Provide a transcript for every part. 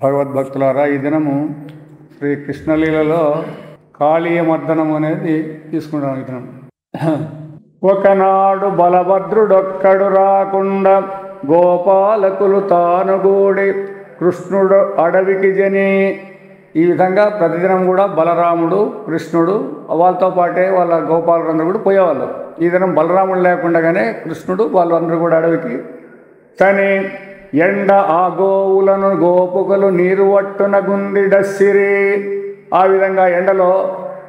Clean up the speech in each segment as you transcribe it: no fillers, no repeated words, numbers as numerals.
భగవద్భక్తులారా, ఈ దినము శ్రీ కృష్ణలీలలో కాళీయ మర్దనం అనేది తీసుకుంటాం. ఈ దినం ఒకనాడు బలభద్రుడొక్కడు రాకుండా గోపాలకులు తానుగూడి కృష్ణుడు అడవికి జని. ఈ విధంగా ప్రతిదినం కూడా బలరాముడు కృష్ణుడు వాళ్ళతో పాటే వాళ్ళ గోపాలులందరూ కూడా పోయేవాళ్ళు. ఈ దినం బలరాముడు లేకుండానే కృష్ణుడు వాళ్ళందరూ కూడా అడవికి తని ఎండ ఆ గోవులను గోపుకలు నీరు వట్టున గుందిడసిరి. ఆ విధంగా ఎండలో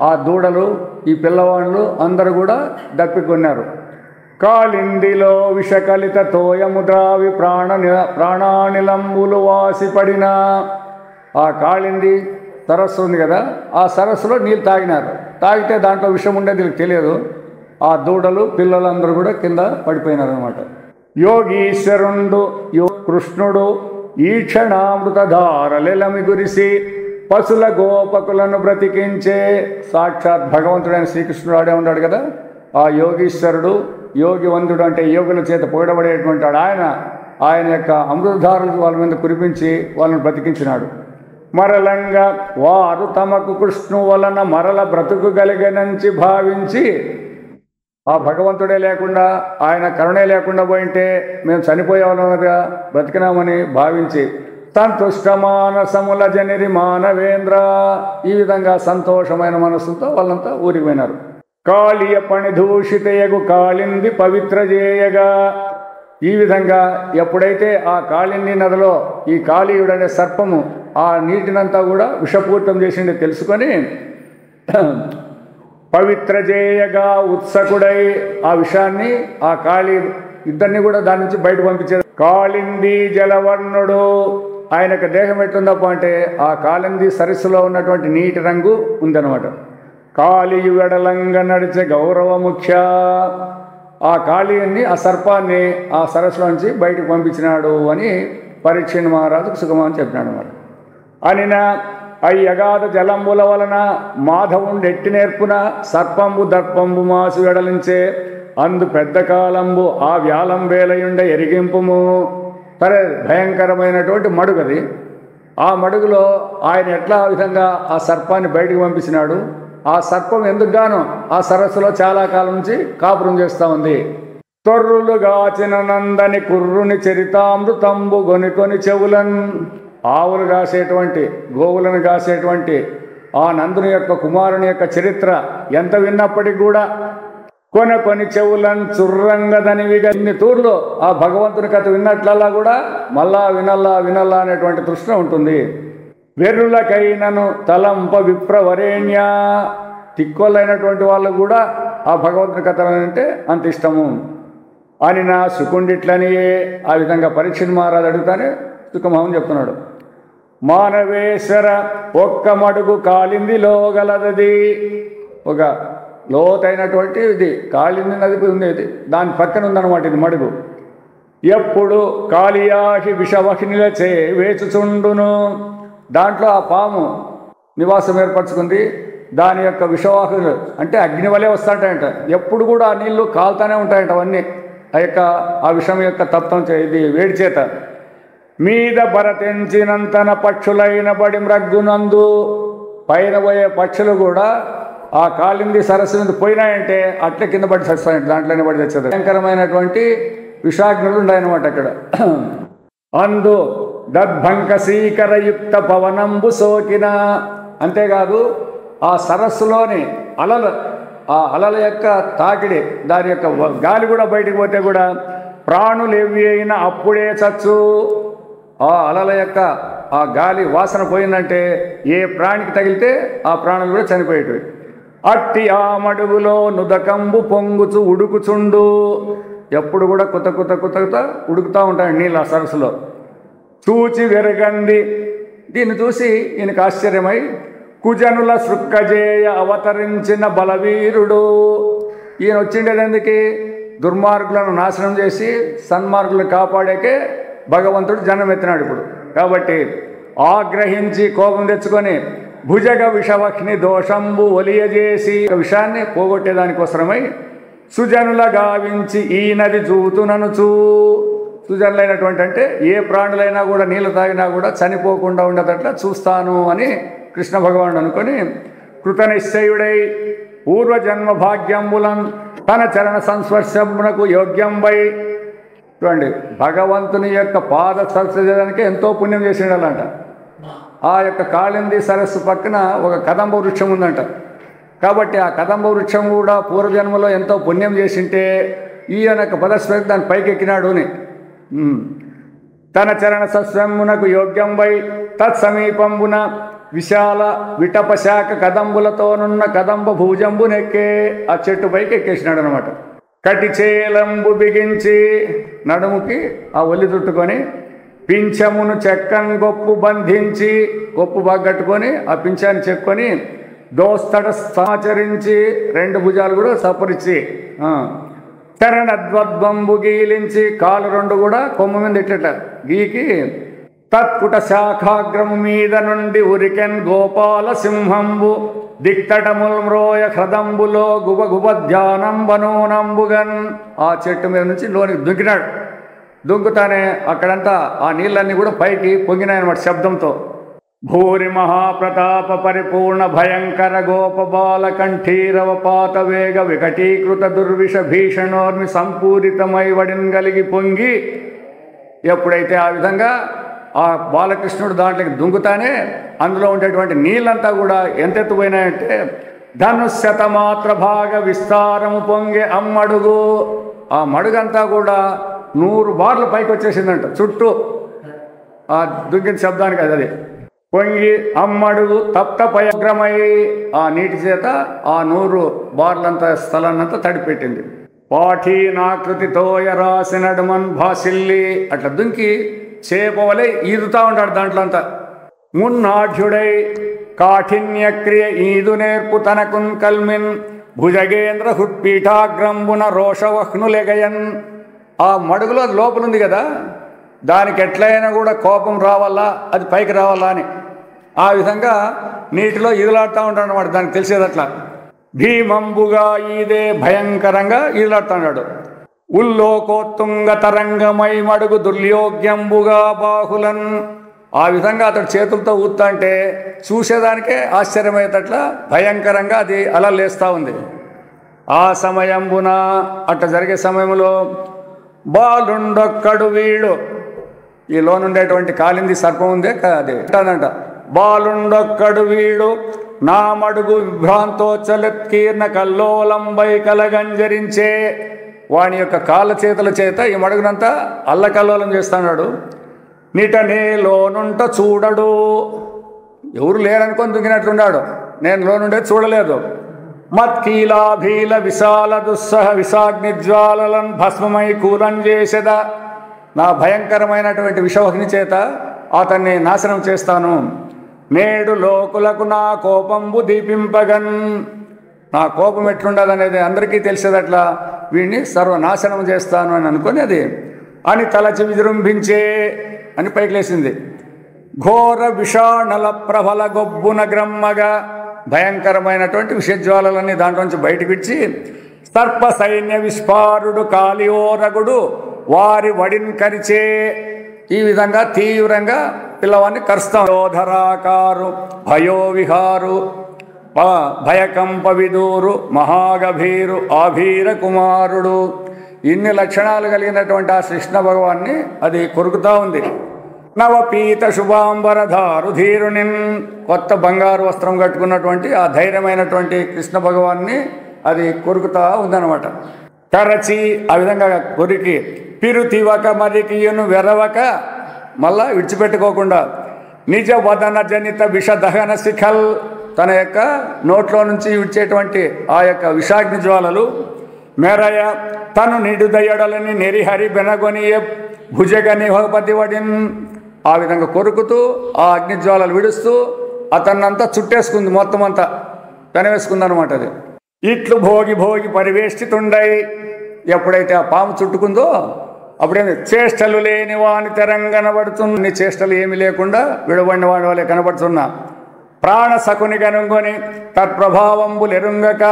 ఆ దూడలు ఈ పిల్లవాళ్ళు అందరూ కూడా దప్పికొన్నారు. కాళిందిలో విషకలిత తోయము ద్రావి ప్రాణానిలంబులు వాసిపడిన. ఆ కాళింది సరస్సు ఉంది కదా, ఆ సరస్సులో నీళ్ళు తాగినారు. తాగితే దాంట్లో విషం ఉండేది వీళ్ళకి తెలియదు. ఆ దూడలు పిల్లలందరూ కూడా కింద పడిపోయినారు అనమాట. యోగీశ్వరుండు కృష్ణుడు ఈ క్షణామృతధారలెలమి గురిసి పశుల గోపకులను బ్రతికించే. సాక్షాత్ భగవంతుడైన శ్రీకృష్ణుడు ఆడే ఉన్నాడు కదా, ఆ యోగీశ్వరుడు యోగివంతుడు అంటే యోగుల చేత పొగడబడేటువంటి ఆయన యొక్క అమృతధారలు వాళ్ళ మీద కురిపించి వాళ్ళని బ్రతికించినాడు. మరలంగా వారు తమకు కృష్ణు వలన మరల బ్రతుకు కలిగనంచి భావించి, ఆ భగవంతుడే లేకుండా ఆయన కరుణే లేకుండా పోయింటే మేము చనిపోయేవాళ్ళగా బ్రతికినామని భావించి సంతుష్టమానసముల జనిరి మానవేంద్ర. ఈ విధంగా సంతోషమైన మనస్సుతో వాళ్ళంతా ఊరికి పోయినారు. కాళీయ పణి దూషితయగు కాళింది పవిత్ర చేయగా. ఈ విధంగా ఎప్పుడైతే ఆ కాళింది నదిలో ఈ కాళీయుడనే సర్పము ఆ నీటినంతా కూడా విషపూరితం చేసింది తెలుసుకొని పవిత్ర చేయగా ఉత్సకుడై ఆ విషాన్ని ఆ కాళీ ఇద్దరిని కూడా దాని నుంచి బయట పంపించారు. కాళింది జలవర్ణుడు, ఆయనకు దేహం ఎట్లుందప్ప అంటే ఆ కాళింది సరస్సులో ఉన్నటువంటి నీటి రంగు ఉందన్నమాట. కాళీయు వెడలంగా నడిచే గౌరవ ముఖ్య. ఆ కాళీయుని ఆ సర్పాన్ని ఆ సరస్సులో నుంచి బయటకు పంపించినాడు అని పరీక్షణ్ మహారాజుకు సుఖమని చెప్పినాడు అన్నమాట. అనిన అయ్యగాద జలంబుల వలన మాధవుండెట్టి నేర్పున సర్పంబు దర్పంబు మాసు వెడలించే అందు పెద్ద కాలంబు ఆ వ్యాలం వేలయుండ ఎరిగింపుము. సరే, భయంకరమైనటువంటి మడుగది. ఆ మడుగులో ఆయన ఎట్లా విధంగా ఆ సర్పాన్ని బయటకు పంపించినాడు. ఆ సర్పం ఎందుకుగానో ఆ సరస్సులో చాలా కాలం నుంచి కాపురం చేస్తూ ఉంది. తొర్రులు గాచిన నందని కుర్రుని చరితామృతంబు గొనికొని చెవులన్. ఆవులు కాసేటువంటి గోవులను కాసేటువంటి ఆ నందుని యొక్క కుమారుని యొక్క చరిత్ర ఎంత విన్నప్పటికీ కూడా కొన్ని చెవులను చుర్రంగదనివిగా ఇన్ని తూర్లు ఆ భగవంతుని కథ విన్నట్లల్లా కూడా మళ్ళా వినల్లా అనేటువంటి తృష్ణ ఉంటుంది. వెర్రులకైనను తలంప విప్రవరేణ్య. తిక్కొల్లైనటువంటి వాళ్ళు కూడా ఆ భగవంతుని కథ అంటే అంత ఇష్టము అని నా సుకుండిట్లనియే. ఆ విధంగా పరీక్షణ్ మహారాజు అడుగుతానే సుఖమహం చెప్తున్నాడు. మానవేశ్వర ఒక్క మడుగు కాళిందిలో గలదది. ఒక లోతైనటువంటి ఇది కాళింది నదికి ఉండేది, దాని పక్కన ఉందన్నమాట ఇది మడుగు. ఎప్పుడు కాళియాహి విషవహినిలచే వేచుచుండును. దాంట్లో ఆ పాము నివాసం ఏర్పరచుకుంది. దాని యొక్క విషవాహులు అంటే అగ్ని వలె వస్తుంటాయంట. ఎప్పుడు కూడా ఆ నీళ్లు కాలుతానే ఉంటాయంట అవన్నీ ఆ విషం యొక్క తత్వం ఇది వేడి చేత. మీద బరతించినంతన పక్షులైన బడి మ్రగ్గునందు. పైన పోయే పక్షులు కూడా ఆ కాళింది సరస్సు మీద పోయినాయంటే అట్లే కింద పడి చస్తాయంట, దాంట్లోనే పడి తెచ్చదు. భయంకరమైనటువంటి విషాగ్నులు ఉన్నాయన్నమాట అక్కడ. అందు దద్భంకసీకరయుక్త పవనంబు సోకిన. అంతేకాదు ఆ సరస్సులోని ఆ అలల యొక్క తాకిడి, దాని యొక్క గాలి కూడా బయటికి పోతే కూడా ప్రాణులు ఎవి అయినా అప్పుడే చచ్చు. ఆ అలల యొక్క ఆ గాలి వాసన పోయిందంటే ఏ ప్రాణికి తగిలితే ఆ ప్రాణులు కూడా చనిపోయేటివి. అట్టి ఆ మడుగులో నుదకంబు పొంగుచు ఉడుకుచుండు. ఎప్పుడు కూడా కుత ఉడుకుతూ ఉంటాయి నీళ్ళు ఆ సరస్సులో. చూచి వెరగంది. దీన్ని చూసి ఈయనకు ఆశ్చర్యమై కుజనుల సృక్కజేయ అవతరించిన బలవీరుడు. ఈయన వచ్చిండేది ఎందుకు? దుర్మార్గులను నాశనం చేసి సన్మార్గులను కాపాడేకే భగవంతుడు జన్మ ఎత్తినాడు ఇప్పుడు. కాబట్టి ఆగ్రహించి కోపం తెచ్చుకొని భుజగ విషవక్ని దోషంబు ఒలియజేసి విషాన్ని పోగొట్టేదానికోసమై సుజనుల గావించి ఈ నది చూతుననుచూ. సూచనలైనటువంటి అంటే ఏ ప్రాణులైనా కూడా నీళ్ళు తాగినా కూడా చనిపోకుండా ఉండేటట్లా చూస్తాను అని కృష్ణ భగవానుడు అనుకొని కృతనిశ్చయుడై పూర్వజన్మ భాగ్యంబులం తన చరణ సంస్పర్శమునకు యోగ్యంబై. చూడండి, భగవంతుని యొక్క పాద స్పర్శించడానికి ఎంతో పుణ్యం చేసిండాలంట. ఆ యొక్క కాళింది సరస్సు పక్కన ఒక కదంబ వృక్షం ఉందంట. కాబట్టి ఆ కదంబ వృక్షం కూడా పూర్వజన్మలో ఎంతో పుణ్యం చేసింటే ఈయన యొక్క పదస్పర్శ దాని పైకి ఎక్కినాడు అని. తన చరణ సస్వమునకు యోగ్యంబై తత్సమీపంబున విశాల విటపశాఖ కదంబులతోనున్న కదంబ భూజంబునెక్కే. ఆ చెట్టు పైకి ఎక్కేసినాడు అనమాట. కటిచేలంబు బిగించి నడుముకి ఆ ఒల్లి చుట్టుకొని పింఛమును చెక్కన్ గొప్పు బంధించి గొప్పు బాగా కట్టుకొని ఆ పింఛాన్ని చెక్కొని దోస్తడ సమాచరించి 2 భుజాలు కూడా సపరిచి చరణద్వద్వంబు గీలించి కాలు 2 కూడా కొమ్మ మీద ఎట్టట గీకి తత్కుట శాఖాగ్రము మీద నుండి ఉరికెన్ గోపాల సింహంబు దిక్తటముల్ మ్రోయ హ్రదంబులో గుబ గుబ ధ్యానం బనూనంబుగన్. ఆ చెట్టు మీద నుంచి లోనికి దుంకినాడు. దుంకుతానే అక్కడంతా ఆ నీళ్ళన్నీ కూడా పైకి పొంగినాయన్నమాట శబ్దంతో. భూరి మహాప్రతాప పరిపూర్ణ భయంకర గోపబాల కంఠీరవ పాత వేగ వికటీకృత దుర్విష భీషణోర్మి సంపూరితమై వడిన్ కలిగి పొంగి. ఎప్పుడైతే ఆ విధంగా ఆ బాలకృష్ణుడు దాంట్లోకి దుంకుతానే అందులో ఉండేటువంటి నీళ్ళంతా కూడా ఎంతెత్తుపోయినాయంటే ధనుశతమాత్ర భాగ విస్తారము పొంగే అమ్మడుగు. ఆ మడుగంతా కూడా 100 బార్లు పైకి వచ్చేసిందంట చుట్టూ ఆ దుంకిన శబ్దానికి. అది పొంగి అమ్మడుగు తప్తపయగ్రమై ఆ నీటి చేత ఆ 100 బార్లంతా స్థలాన్నంతా తడిపెట్టింది. పాఠీనాకృతితోయ రాసినడుమన్ భాసిల్లి అట్లా దుంకి చేపవలే ఈదుతా ఉంటాడు దాంట్లో అంతా. మున్నాఢ్యుడై కాఠిన్యక్రియ ఈదు నేర్పు తనకున్ కల్మిన్ భుజగేంద్ర హుత్పీఠాగ్రంబున రోషవహ్నులెగయన్. ఆ మడుగులో అది లోపలుంది కదా, దానికి ఎట్లయినా కూడా కోపం రావాలా, అది పైకి రావాలా అని ఆ విధంగా నీటిలో ఈదులాడుతూ ఉంటాడు అన్నమాట. దానికి తెలిసేది అట్లా. భీమంబుగా ఈదే భయంకరంగా ఈదులాడుతున్నాడు. ఉల్లోకోత్తుంగ తరంగమై మడుగు దుర్యోగ్యంబుగా బాహులన్. ఆ విధంగా అతడు చేతులతో ఊతా అంటే చూసేదానికే ఆశ్చర్యమయ్యేటట్లా భయంకరంగా అది అలా లేస్తూ ఉంది. ఆ సమయంబున అట్లా జరిగే సమయంలో బాలుండొక్కడు వీడు, ఈ లోనుండేటువంటి కాలింది సర్పం ఉందే అది అంట. బాలుండొక్కడు వీడు నా మడుగు విభ్రాంతోచ్చలత్కీర్ణ కల్లోలంబై కలగంజరించే. వాని యొక్క కాళ్ళ చేతుల చేత ఈ మడుగునంతా అల్లకల్లోలం చేస్తున్నాడు. నిటనే లోనుంట చూడడు, ఎవరు లేరనుకొని దుంగినట్లున్నాడు. నేను లోనుండే చూడలేదు. మత్కీలాభీల విశాల దుస్సహ విషాగ్నిజ్వాలన్ భస్మమై కూలం చేసేదా. నా భయంకరమైనటువంటి విషవగ్ని చేత అతన్ని నాశనం చేస్తాను. నేడు లోకులకు నా కోపంబు దీపింపగన్. నా కోపం ఎట్లుండదనేది అందరికీ తెలిసేదట్లా వీడిని సర్వనాశనం చేస్తాను అని అనుకుని అది అని తలచి విజృంభించే అని పైకి లేసింది. ఘోర విషాణల ప్రబల గొబ్బున గ్రమ్మగా భయంకరమైనటువంటి విషజ్వాలన్నీ దాంట్లోంచి బయటకు ఇచ్చి సర్ప సైన్య విస్ఫారుడు కాళియోరగుడు వారి వడిన్ కరిచే. ఈ విధంగా తీవ్రంగా పిల్లవాడిని కరుస్తాం. యోధరాకారు భయోవిహారు భయకంప విదూరు మహాగభీరు ఆభీర కుమారుడు. ఇన్ని లక్షణాలు కలిగినటువంటి ఆ కృష్ణ భగవాన్ని అది కొరుకుతూ ఉంది. నవపీత శుభాంబరధారు ధీరుని, కొత్త బంగారు వస్త్రం కట్టుకున్నటువంటి ఆ ధైర్యమైనటువంటి కృష్ణ భగవాన్ని అది కొరుకుతూ ఉందన్నమాట. కరచి ఆ విధంగా కొరికి పిరుతివక మరికియును వెరవక మళ్ళా విడిచిపెట్టుకోకుండా నిజ వదన జనిత విషదహన శిఖల్, తన యొక్క నోట్లో నుంచి విడిచేటువంటి ఆ యొక్క విషాగ్ని జ్వాలలు మెరయ తను నిడుదయడలని నెరిహరి బెనగొనియ భుజగ నిహపతి వడిన్. ఆ విధంగా కొరుకుతూ ఆ అగ్నిజ్వాలలు విడుస్తూ అతన్నంతా చుట్టేసుకుంది, మొత్తం అంతా పెనవేసుకుందనమాట. అది ఇట్లు భోగి భోగి పరివేష్టితుండై, ఎప్పుడైతే ఆ పాము చుట్టుకుందో అప్పుడేమి చేష్టలు లేని వాని తెరంగనబడుతుంది. చేష్టలు ఏమి లేకుండా విడబడిన వాడి వాళ్ళే కనబడుతున్నా. ప్రాణ సకుని కనుగొని తత్ప్రభావంబులెరుంగక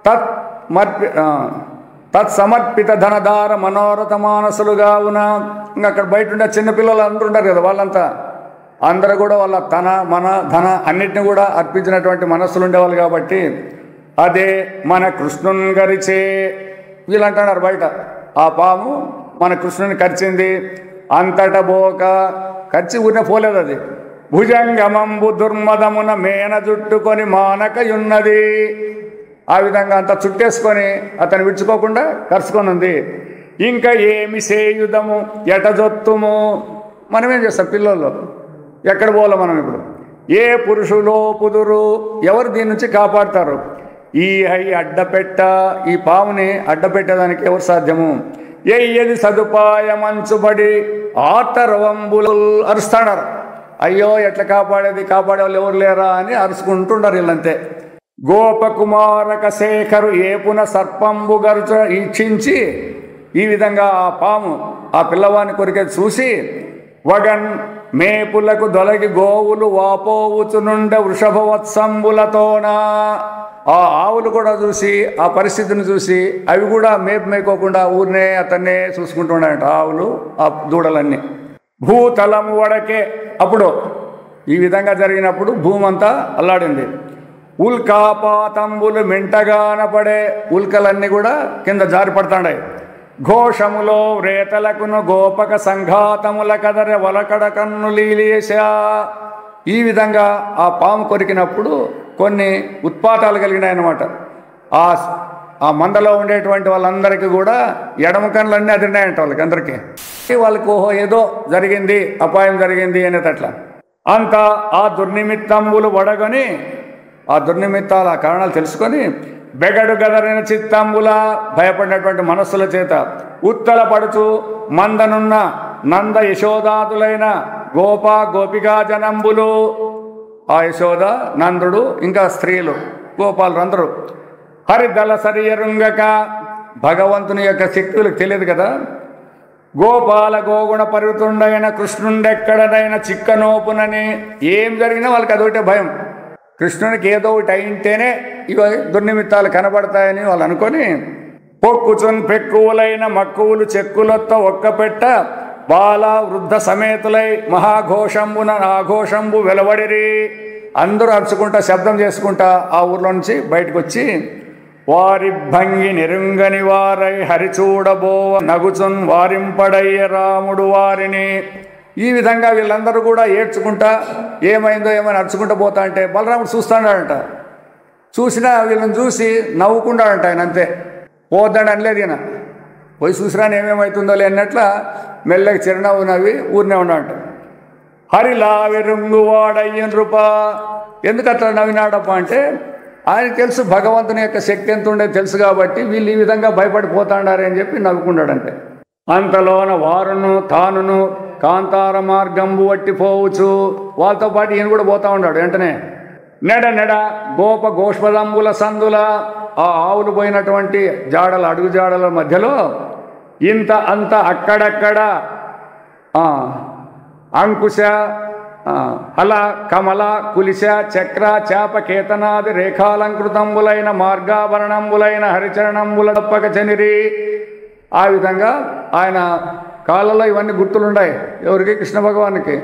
తత్ తత్సమర్పిత ధనధార మనోరథ మానసులుగా ఉన్న ఇంకా అక్కడ బయట ఉండే చిన్నపిల్లలు అందరూ ఉంటారు కదా, వాళ్ళంతా అందరూ కూడా వాళ్ళ తన మన ధన అన్నిటిని కూడా అర్పించినటువంటి మనస్సులు ఉండేవాళ్ళు కాబట్టి అదే మన కృష్ణుని గరిచే వీళ్ళు అంటున్నారు బయట. ఆ పాము మన కృష్ణుని కరిచింది, అంతట బోక కరిచి ఊరినే పోలేదు అది. భుజంగమంబు దుర్మదమున మేన జుట్టుకొని మానకయున్నది. ఆ విధంగా అంతా చుట్టేసుకొని అతను విడుచుకోకుండా కరుచుకొని ఉంది. ఇంకా ఏమి సేయుదము ఎటజొత్తుము, మనమేం చేస్తాం పిల్లల్లో, ఎక్కడ పోలే మనం ఇప్పుడు. ఏ పురుషులో పుదురు, ఎవరు దీని నుంచి కాపాడతారు? ఈ హై అడ్డపెట్ట, ఈ పాముని అడ్డపెట్టేదానికి ఎవరు సాధ్యము? ఏది సదుపాయమంచుబడి ఆతరవంబులు అరుస్తాడారు. అయ్యో ఎట్లా కాపాడేది, కాపాడే వాళ్ళు ఎవరు లేరా అని అరుచుకుంటుండారు వీళ్ళంతే. గోపకుమారక శేఖరు ఏపున సర్పంబు గరుచ ఈక్షించి, ఈ విధంగా ఆ పాము ఆ పిల్లవాని కొరికే చూసి వగన్ మేపులకు దొలగి గోవులు వాపోవుచునుండ వృషభవత్సంబులతోన, ఆ ఆవులు కూడా చూసి ఆ పరిస్థితిని చూసి అవి కూడా మేపుకోకుండా ఊరినే అతన్నే చూసుకుంటున్నాయంట ఆవులు ఆ దూడలన్నీ. భూతలము వడకే, అప్పుడు ఈ విధంగా జరిగినప్పుడు భూమి అంతా అల్లాడింది. ఉల్కాపాతంబులు మెంటగానపడే, ఉల్కలన్నీ కూడా కింద జారి పడుతున్నాయి. ఘోషములో రేతలకును గోపక సంఘాతముల కదరె వలకడ కన్ను లీలేశా. ఈ విధంగా ఆ పాము కొరికినప్పుడు కొన్ని ఉత్పాతాలు కలిగినాయన్నమాట. ఆ మందలో ఉండేటువంటి వాళ్ళందరికీ కూడా ఎడమ కన్నులన్నీ అదిరినాయంట వాళ్ళకి. వాళ్ళకి ఓహో ఏదో జరిగింది, అపాయం జరిగింది అనేటట్లా అంతా ఆ దుర్నిమిత్తంబులు వడగొని, ఆ దుర్నిమిత్తాలు ఆ కారణాలు తెలుసుకొని బెగడు గదరిన చిత్తంబుల భయపడినటువంటి మనస్సుల చేత ఉత్తల పడుచు మందనున్న నంద యశోదాదులైన గోపికా జనంబులు, ఆ యశోద నందుడు ఇంకా స్త్రీలు గోపాలు అందరూ హరిదల సరియరుంగక, భగవంతుని యొక్క శక్తులకు తెలియదు కదా. గోపాల గోగుణ పరివృతుండైన కృష్ణుండెక్కడనైనా చిక్కనోపునని, ఏం జరిగినా వాళ్ళకి అదొకటే భయం. కృష్ణునికి ఏదో ఒకటి అయింటేనే ఇవి దుర్నిమిత్తాలు కనబడతాయని వాళ్ళు అనుకొని పొక్కుచున్ పెక్కువులైన మక్కువులు చెక్కులతో ఒక్కపెట్ట బాల వృద్ధ సమేతులై మహాఘోషంబున ఆఘోషంబు వెలువడిరి. అందరూ అరుచుకుంటా శబ్దం చేసుకుంటా ఆ ఊర్లో నుంచి బయటకు వచ్చి వారి భంగి నిరుంగని వారై హరిచూడబో నగుచున్ వారింపడయ్య రాముడు వారిని. ఈ విధంగా వీళ్ళందరూ కూడా ఏడ్చుకుంటా ఏమైందో ఏమైనా అరుచుకుంటూ పోతా అంటే బలరాముడు చూస్తాడంట. చూసినా వీళ్ళని చూసి నవ్వుకుంటాడంట ఆయన, అంతే. పోద్దాడు అనలేదు ఈయన, పోయి చూసిరాని ఏమేమవుతుందో అన్నట్ల మెల్లగా చిరునవ్వు నవ్వి ఊరినే ఉన్నాడంట. హరిలా వెరుంగువాడయ్యన్ రూప, ఎందుకు అట్లా నవ్వినాడప్ప అంటే ఆయన తెలుసు భగవంతుని యొక్క శక్తి ఎంత ఉండేది తెలుసు కాబట్టి వీళ్ళు ఈ విధంగా భయపడిపోతాడారని చెప్పి నవ్వుకున్నాడంటే. అంతలోన వారును తానును కాంతార మార్గంబు వట్టిపోవచ్చు, వాళ్ళతో పాటు ఈయన కూడా పోతా ఉన్నాడు. వెంటనే నెడ నెడ గోప గోష్పదంబుల సందుల, ఆ ఆవులు పోయినటువంటి జాడల అడుగు జాడల మధ్యలో ఇంత అంత అక్కడక్కడ అంకుశ హల కమల కులిశ చక్ర చేప కేతనాది రేఖాలంకృతంబులైన మార్గాభరణంబులైన హరిచరణంబుల తప్పక చనిరి. ఆ విధంగా ఆయన కాళ్ళలో ఇవన్నీ గుర్తులున్నాయి ఎవరికి, కృష్ణ భగవానికి.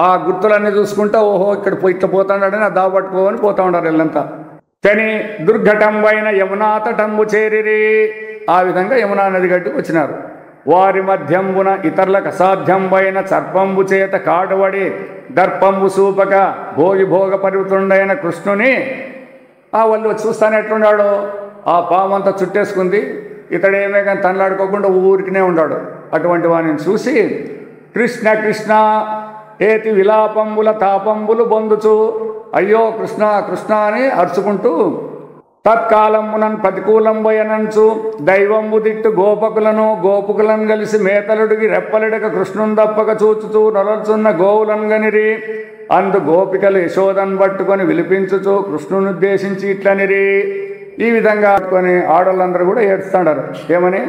ఆ గుర్తులన్నీ చూసుకుంటా ఓహో ఇక్కడ ఇట్లా పోతాడని ఆ దాబట్టుకోని పోతా ఉన్నారు వీళ్ళంతా. చని దుర్ఘటంబైన యమునా తటంబు చేరిరి. ఆ విధంగా యమునా నది గట్టుకు వచ్చినారు. వారి మధ్యంబున ఇతరులకు అసాధ్యంబైన సర్పంబు చేత కాటువడి దర్పంబు సూపక భోగి భోగ పరివృతుండైన కృష్ణుని వాళ్ళు చూస్తానే ఎట్లున్నాడో ఆ పామంతా చుట్టేసుకుంది. ఇతడేమే కానీ తనలాడుకోకుండా ఊరికినే ఉన్నాడు. అటువంటి వాడిని చూసి కృష్ణ కృష్ణ ఏతి విలాపంబుల తాపంబులు పొందుచు, అయ్యో కృష్ణ కృష్ణ అని అరుచుకుంటూ తత్కాలంబునన్ ప్రతికూలంబోయనంచు దైవంబు దిట్టు గోపుకులను కలిసి మేతలుడికి రెప్పలుడక కృష్ణుని తప్పక చూచుచూ నొరచున్న గోవులను గనిరి. అందు గోపికలు యశోదన్ పట్టుకొని విలిపించుచు కృష్ణుని ఉద్దేశించి ఇట్లనిరి. ఈ విధంగా పట్టుకొని ఆడవాళ్ళందరూ కూడా ఏడుస్తాడారు. ఏమని?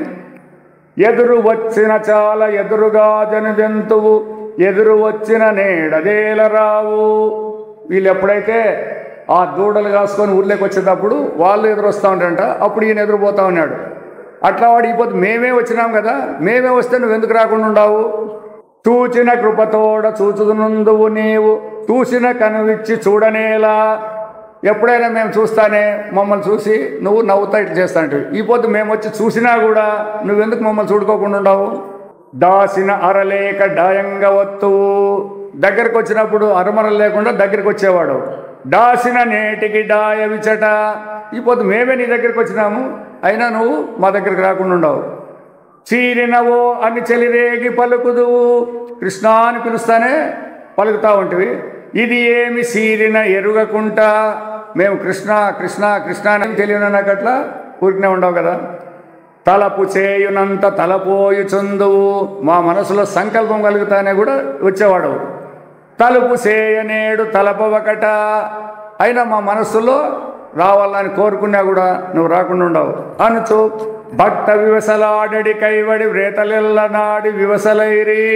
ఎదురు వచ్చిన చాలా ఎదురుగా జంతువు ఎదురు వచ్చిన నేడదేల రావు. వీళ్ళు ఎప్పుడైతే ఆ దూడలు కాసుకొని ఊర్లోకి వచ్చేటప్పుడు వాళ్ళు ఎదురొస్తూ ఉంటారంట, అప్పుడు ఈయన ఎదురుపోతా ఉన్నాడు. అట్లా వాడు అయిపోతే మేమే వచ్చినాం కదా, మేమే వస్తే నువ్వెందుకు రాకుండా ఉండవు? చూచిన కృపతోడ చూచుదునుందువు నీవు, చూసిన కనువిచ్చి చూడనేలా. ఎప్పుడైనా మేము చూస్తానే మమ్మల్ని చూసి నువ్వు నవ్వుతా ఇట్లా చేస్తాంటివి. ఈ పొద్దు మేము వచ్చి చూసినా కూడా నువ్వెందుకు మమ్మల్ని చూడుకోకుండా ఉండవు? దాసిన అరలేక డాయంగా వత్తువు, దగ్గరకు వచ్చినప్పుడు అరమరలు లేకుండా దగ్గరికి వచ్చేవాడు. దాసిన నేటికి డాయ విచట, ఈ పొద్దు మేమే నీ దగ్గరికి వచ్చినాము, అయినా నువ్వు మా దగ్గరికి రాకుండా ఉండవు. చీరినవో అని చెలిరేగి పలుకుదువు, కృష్ణ అని పిలుస్తానే పలుకుతా ఉంటివి. ఇది ఏమి సీరిన ఎరుగకుంటా, మేము కృష్ణ కృష్ణ కృష్ణ అని తెలియను నాకు అట్లా ఊరికనే ఉండవు కదా. తలపు చేయునంత తలపోయుచుందువు, మా మనసులో సంకల్పం కలుగుతానే కూడా వచ్చేవాడు. తలుపు చేయనేడు తలపవకట, అయినా మా మనస్సులో రావాలని కోరుకున్నా కూడా నువ్వు రాకుండా ఉండవు. అనుచు భక్త వివసలాడడి కైవడి వ్రేతలెల్ల నాడి వివసలైరి,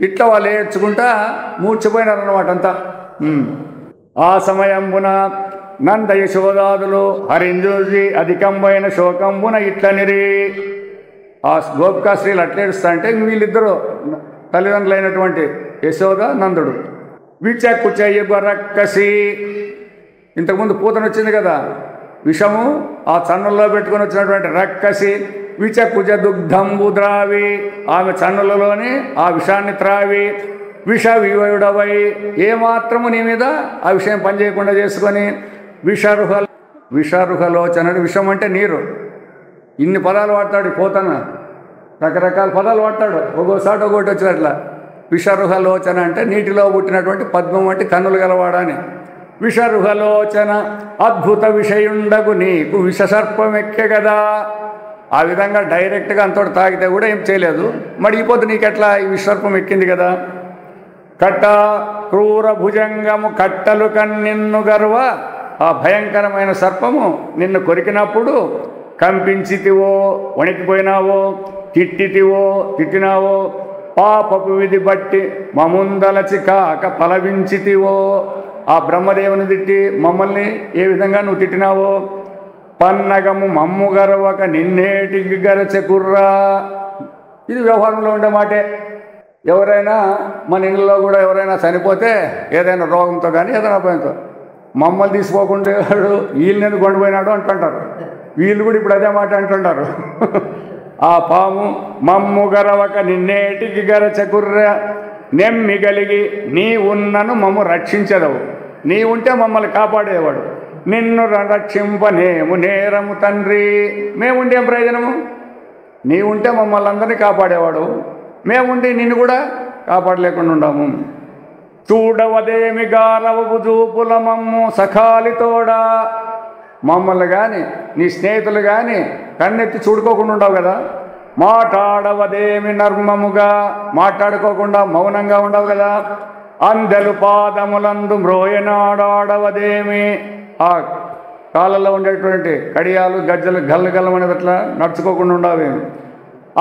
ఇట్లా వాళ్ళు ఏడ్చుకుంటా మూర్చిపోయినారు అన్నమాట అంతా. ఆ సమయంబున నంద యశోదాదులు హరింజూసి అధికంబైన శోకంబున ఇట్లనిరి. ఆ గోపికా స్త్రీలు అట్లేడుస్తా అంటే వీళ్ళిద్దరూ తల్లిదండ్రులైనటువంటి యశోద నందుడు. విచక్కు చెయ్య రక్కసి, ఇంతకుముందు పూతన వచ్చింది కదా విషము, ఆ చన్నుల్లో పెట్టుకొని వచ్చినటువంటి రక్కసి విచకుజ దుగ్ధంబు ద్రావి, ఆమె చన్నులలోని ఆ విషాన్ని త్రావి విష వివయుడవై, ఏమాత్రము నీ మీద ఆ విషయం పనిచేయకుండా చేసుకొని విషరుహలోచన, విషం అంటే నీరు. ఇన్ని పదాలు వాడతాడు పోతన, రకరకాల పదాలు వాడతాడు, ఒక్కోసారి ఒకటి వచ్చినట్లా. విషరుహలోచన అంటే నీటిలో పుట్టినటువంటి పద్మం వంటి కన్నులు గలవాడని. విషరుహలోచన అద్భుత విషయుండగు నీకు విషసర్పం ఎక్కే కదా. ఆ విధంగా డైరెక్ట్గా అంతటి తాగితే కూడా ఏం చేయలేదు, మరి ఈ పొద్దు నీకెట్లా ఈ విషసర్పం ఎక్కింది కదా. కట్ట క్రూర భుజంగము కట్టలు కన్నిన్ను గర్వ, ఆ భయంకరమైన సర్పము నిన్ను కొరికినప్పుడు కంపించితివో, వణికిపోయినావో, తిట్టినావో, పాపపు విధి బట్టి మముందలచి కాక పలవించితివో, ఆ బ్రహ్మదేవుని తిట్టి మమ్మల్ని ఏ విధంగా నువ్వు తిట్టినావో. పన్నగము మమ్ము గర్వక నిన్నేటికి గరచెకుర్రా, ఇది వ్యవహారంలో ఉండే మాటే. ఎవరైనా మన ఇళ్ళలో కూడా ఎవరైనా చనిపోతే ఏదైనా రోగంతో కానీ ఏదైనా భయంతో మమ్మల్ని తీసుకోకుండా వీళ్ళని ఎందుకు కొండిపోయినాడు అంటుంటారు. వీళ్ళు కూడా ఇప్పుడు అదే మాట అంటుంటారు. ఆ పాము మమ్ము గరవక నిన్నేటికి గరచకుర్ర, నెమ్మి కలిగి నీ ఉన్నను మమ్ము రక్షించదవు, నీ ఉంటే మమ్మల్ని కాపాడేవాడు. నిన్ను రక్షింపనేము నేరము తండ్రి, మేముండేం ప్రయోజనము? నీ ఉంటే మమ్మల్ని అందరినీ కాపాడేవాడు, మేముండి నిన్ను కూడా కాపాడలేకుండా ఉండము. చూడవదేమి గారవపు చూపుల మమ్ము సఖాలితోడా, మమ్మల్ని కానీ నీ స్నేహితులు కానీ కన్నెత్తి చూడుకోకుండా ఉండవు కదా. మాట్లాడవదేమి నర్మముగా, మాట్లాడుకోకుండా మౌనంగా ఉండవు కదా. అందెలు పాదములందు మ్రోయనాడాడవదేమి, ఆ కాళ్ళలో ఉండేటువంటి కడియాలు గజ్జలు గల్లు గల్లమనేది అట్లా నడుచుకోకుండా ఉండవేమి.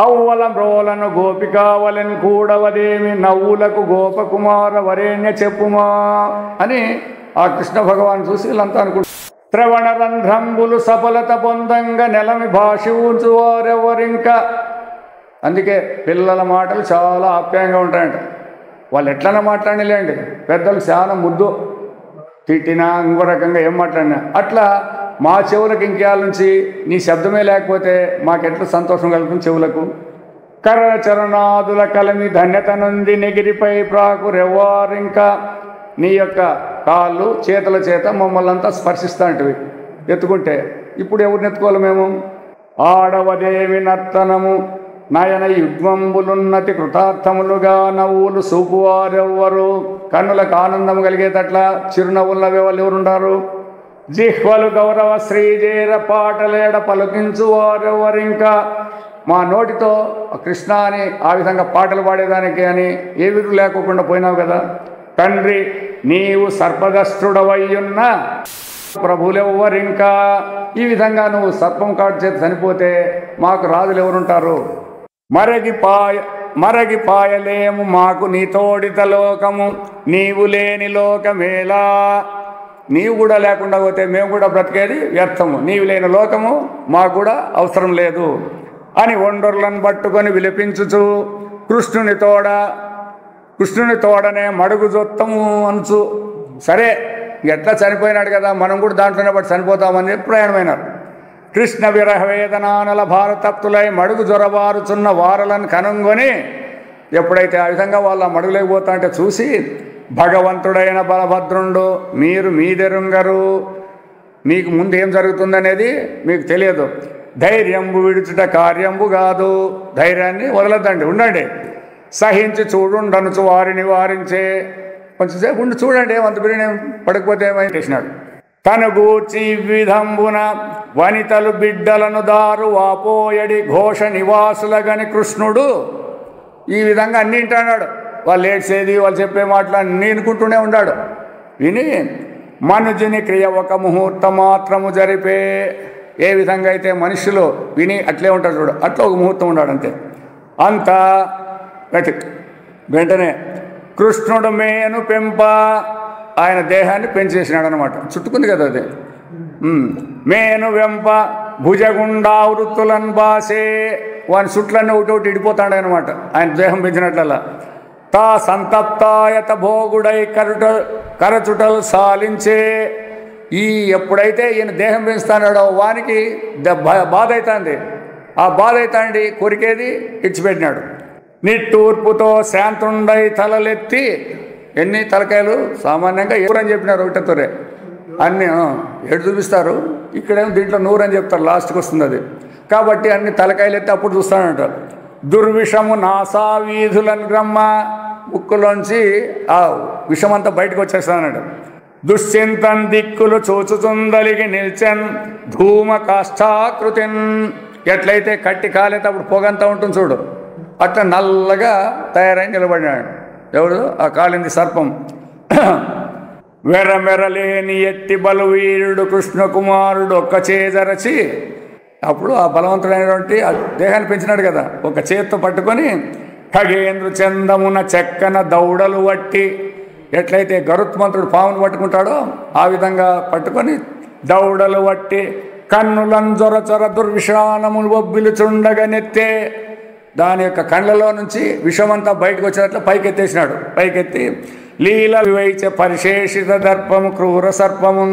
అవ్వల మ్రోలను గోపికావలని కూడవదేమి, నవ్వులకు గోపకుమార వరేణ్య చెప్పుమా అని ఆ కృష్ణ భగవాన్ చూసి వీళ్ళంతా అనుకుంటారు. శ్రవణ రంధ్రంబులు సఫలత పొందంగా నెలమి భాషి ఉంచువారెవరింకా. అందుకే పిల్లల మాటలు చాలా ఆప్యాయంగా ఉంటాయంట. వాళ్ళు ఎట్లన్నా మాట్లాడలేండి, పెద్దలు చాలా ముద్దు, తిట్టినా ఇంకో రకంగా ఏం మాట్లాడినా అట్లా మా చెవులకు ఇంకేళ్ళ నుంచి నీ శబ్దమే లేకపోతే మాకెట్లా సంతోషం కలుగుతుంది చెవులకు. కరచరణాదుల కలమి ధన్యత నుండి నెగిరిపై ప్రాకురెవ్వారింకా, నీ యొక్క కాళ్ళు చేతుల చేత మమ్మల్ని అంతా స్పర్శిస్తాంటివి ఎత్తుకుంటే. ఇప్పుడు ఎవరిని ఎత్తుకోవాలి మేము? ఆడవదేవి నర్తనము నయన యుగ్మంబులున్నతి కృతార్థములుగా నవ్వులు చూపువారెవ్వరు, కన్నులకు ఆనందం కలిగేటట్లా చిరునవ్వులవే వాళ్ళు ఎవరుండారు. జిహ్వలు గౌరవ శ్రీజేర పాటలేడ పలుకించు వారెవరింకా, మా నోటితో కృష్ణ అని ఆ విధంగా పాటలు పాడేదానికి అని ఏ విధులు లేకోకుండా పోయినావు కదా. తండ్రి నీవు సర్పదష్టుడవయ్యున్న ప్రభులెవ్వరింకా, ఈ విధంగా నువ్వు సర్పం కాటు చేత చనిపోతే మాకు రాజులు ఎవరుంటారు. మరగిపాయలేము మాకు నీ తోడిత లోకము, నీవు లేని లోకమేలా, నీవు కూడా లేకుండా పోతే మేము కూడా బ్రతికేది వ్యర్థము, నీవు లేని లోకము మాకు కూడా అవసరం లేదు. అని ఒండర్లను పట్టుకొని విలిపించుచు కృష్ణుని తోడనే మడుగు జొత్తము అనుచు. సరే ఎట్లా చనిపోయినాడు కదా, మనం కూడా దాంట్లోనే బట్టి చనిపోతామని చెప్పి ప్రయాణమైనారు. కృష్ణ విరహ వేదనానల భారతప్తులై మడుగు జొరబారుచున్న వారలను కనుగొని ఎప్పుడైతే ఆ విధంగా వాళ్ళ మడుగులేకపోతా అంటే చూసి, భగవంతుడైన బలభద్రుండు మీరు మీదెరుంగరు, మీకు ముందు ఏం జరుగుతుందనేది మీకు తెలియదు. ధైర్యంబు విడుచుట కార్యంబు కాదు, ధైర్యాన్ని వదలద్దండి, ఉండండి. సహించి చూడుండనుచు వారిని వారించే, కొంచెంసేపు ఉండి చూడండి, అంత బిర్యానీ పడకపోతే ఏమైనా చేసినాడు. తను గూర్చి విధంబున వనితలు బిడ్డలను దారు వాపోయడి ఘోష నివాసులగని కృష్ణుడు ఈ విధంగా అన్నీ వింటున్నాడు. వాళ్ళు ఏడ్చేది, వాళ్ళు చెప్పే మాటలు అన్నీ వినుకుంటూనే ఉన్నాడు. విని మనుజుని క్రియ ఒక ముహూర్త మాత్రము జరిపే, ఏ విధంగా అయితే మనుషులు విని అట్లే ఉంటాడు చూడు, అట్లా ఒక ముహూర్తం ఉన్నాడు అంతే. అంతా వెంటనే కృష్ణుడు మేను పెంప, ఆయన దేహాన్ని పెంచేసినాడు అనమాట. చుట్టుకుంది కదా అది. మేను వెంప భుజగుండా వృత్తులను బాసే, వాని చుట్లన్నీ ఒకటి ఇడిపోతాడు అనమాట ఆయన దేహం పెంచినట్లలా. తా సంతప్తాయత భోగుడై కరచుటలు సాలించే, ఈ ఎప్పుడైతే ఈయన దేహం పెంచుతాడో వానికి బాధ అవుతుంది. ఆ బాధ అవుతాండి కొరికేది ఇచ్చిపెట్టినాడు. నిట్టూర్పుతో శాంతుండై తలలెత్తి, ఎన్ని తలకాయలు సామాన్యంగా ఎవరని చెప్పినారు, ఒకటే తొరే అన్నీ ఏడు చూపిస్తారు, ఇక్కడేమో దీంట్లో 100 అని చెప్తారు, లాస్ట్కి వస్తుంది అది. కాబట్టి అన్ని తలకాయలు ఎత్తి అప్పుడు చూస్తానంటారు. దుర్విషము నాసా వీధులను గ్రమ్మ, ముక్కులోంచి ఆ విషమంతా బయటకు వచ్చేస్తానన్నాడు. దుశ్చింతన్ దిక్కులు చూచుచుందలిగి నిల్చన్ ధూమ కాష్టాకృతిన్, ఎట్లయితే కట్టి కాలేటప్పుడు పొగంతా ఉంటుంది చూడు, అట్లా నల్లగా తయారై నిలబడినాడు. ఎవరు? ఆ కాలింది సర్పం. వెరమెరలేని ఎట్టి బలువీరుడు కృష్ణ కుమారుడు ఒక్క చేజరచి, అప్పుడు ఆ బలవంతుడైనటువంటి ఆ దేహాన్ని పెంచినాడు కదా, ఒక చేత్తో పట్టుకొని ఖగేంద్ర చందమున చెక్కన దౌడలు వట్టి, ఎట్లయితే గరుత్మంతుడు పామును పట్టుకుంటాడో ఆ విధంగా పట్టుకొని దౌడలు వట్టి కన్నులను జొరచొర దుర్విషానములు బొబ్బిలుచుండగా నెత్తే, దాని యొక్క కళ్ళలో నుంచి విషమంతా బయటకు వచ్చినట్లు పైకెత్తేసినాడు. పైకెత్తి లీల వివైచ పరిశేషిత దర్పము క్రూర సర్పము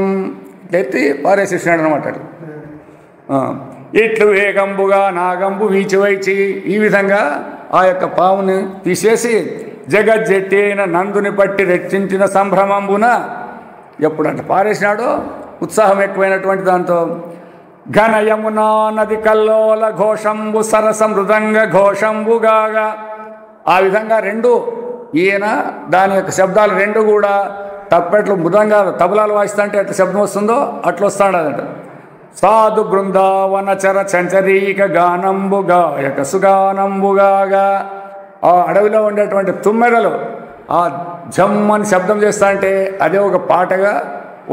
ఎత్తి పారేసేసినాడు అనమాట. ఇట్లు వేగంబుగా నాగంబు వీచివైచి, ఈ విధంగా ఆ యొక్క పాముని తీసేసి జగజ్జెట్టి అయిన నందుని పట్టి రెచ్చించిన సంభ్రమంబున ఎప్పుడంటే పారేసినాడో ఉత్సాహం ఎక్కువైనటువంటి దాంతో ఘన యమునా నది కల్లోల ఘోషంబు సరస మృదంగ ఘోషంబుగాగా, ఆ విధంగా రెండు ఈయన దాని యొక్క శబ్దాలు రెండు కూడా తప్పెట్లు మృదంగాలు తబలాలు వాయిస్తుంటే ఎట్లా శబ్దం వస్తుందో అట్లా వస్తాడు అదంట. సాధు బృందావన చర చంచరీక గానంబుగాయక సుగానంబుగాగా, ఆ అడవిలో ఉండేటువంటి తుమ్మెదలు ఆ జమ్మని శబ్దం చేస్తా అంటే అదే ఒక పాటగా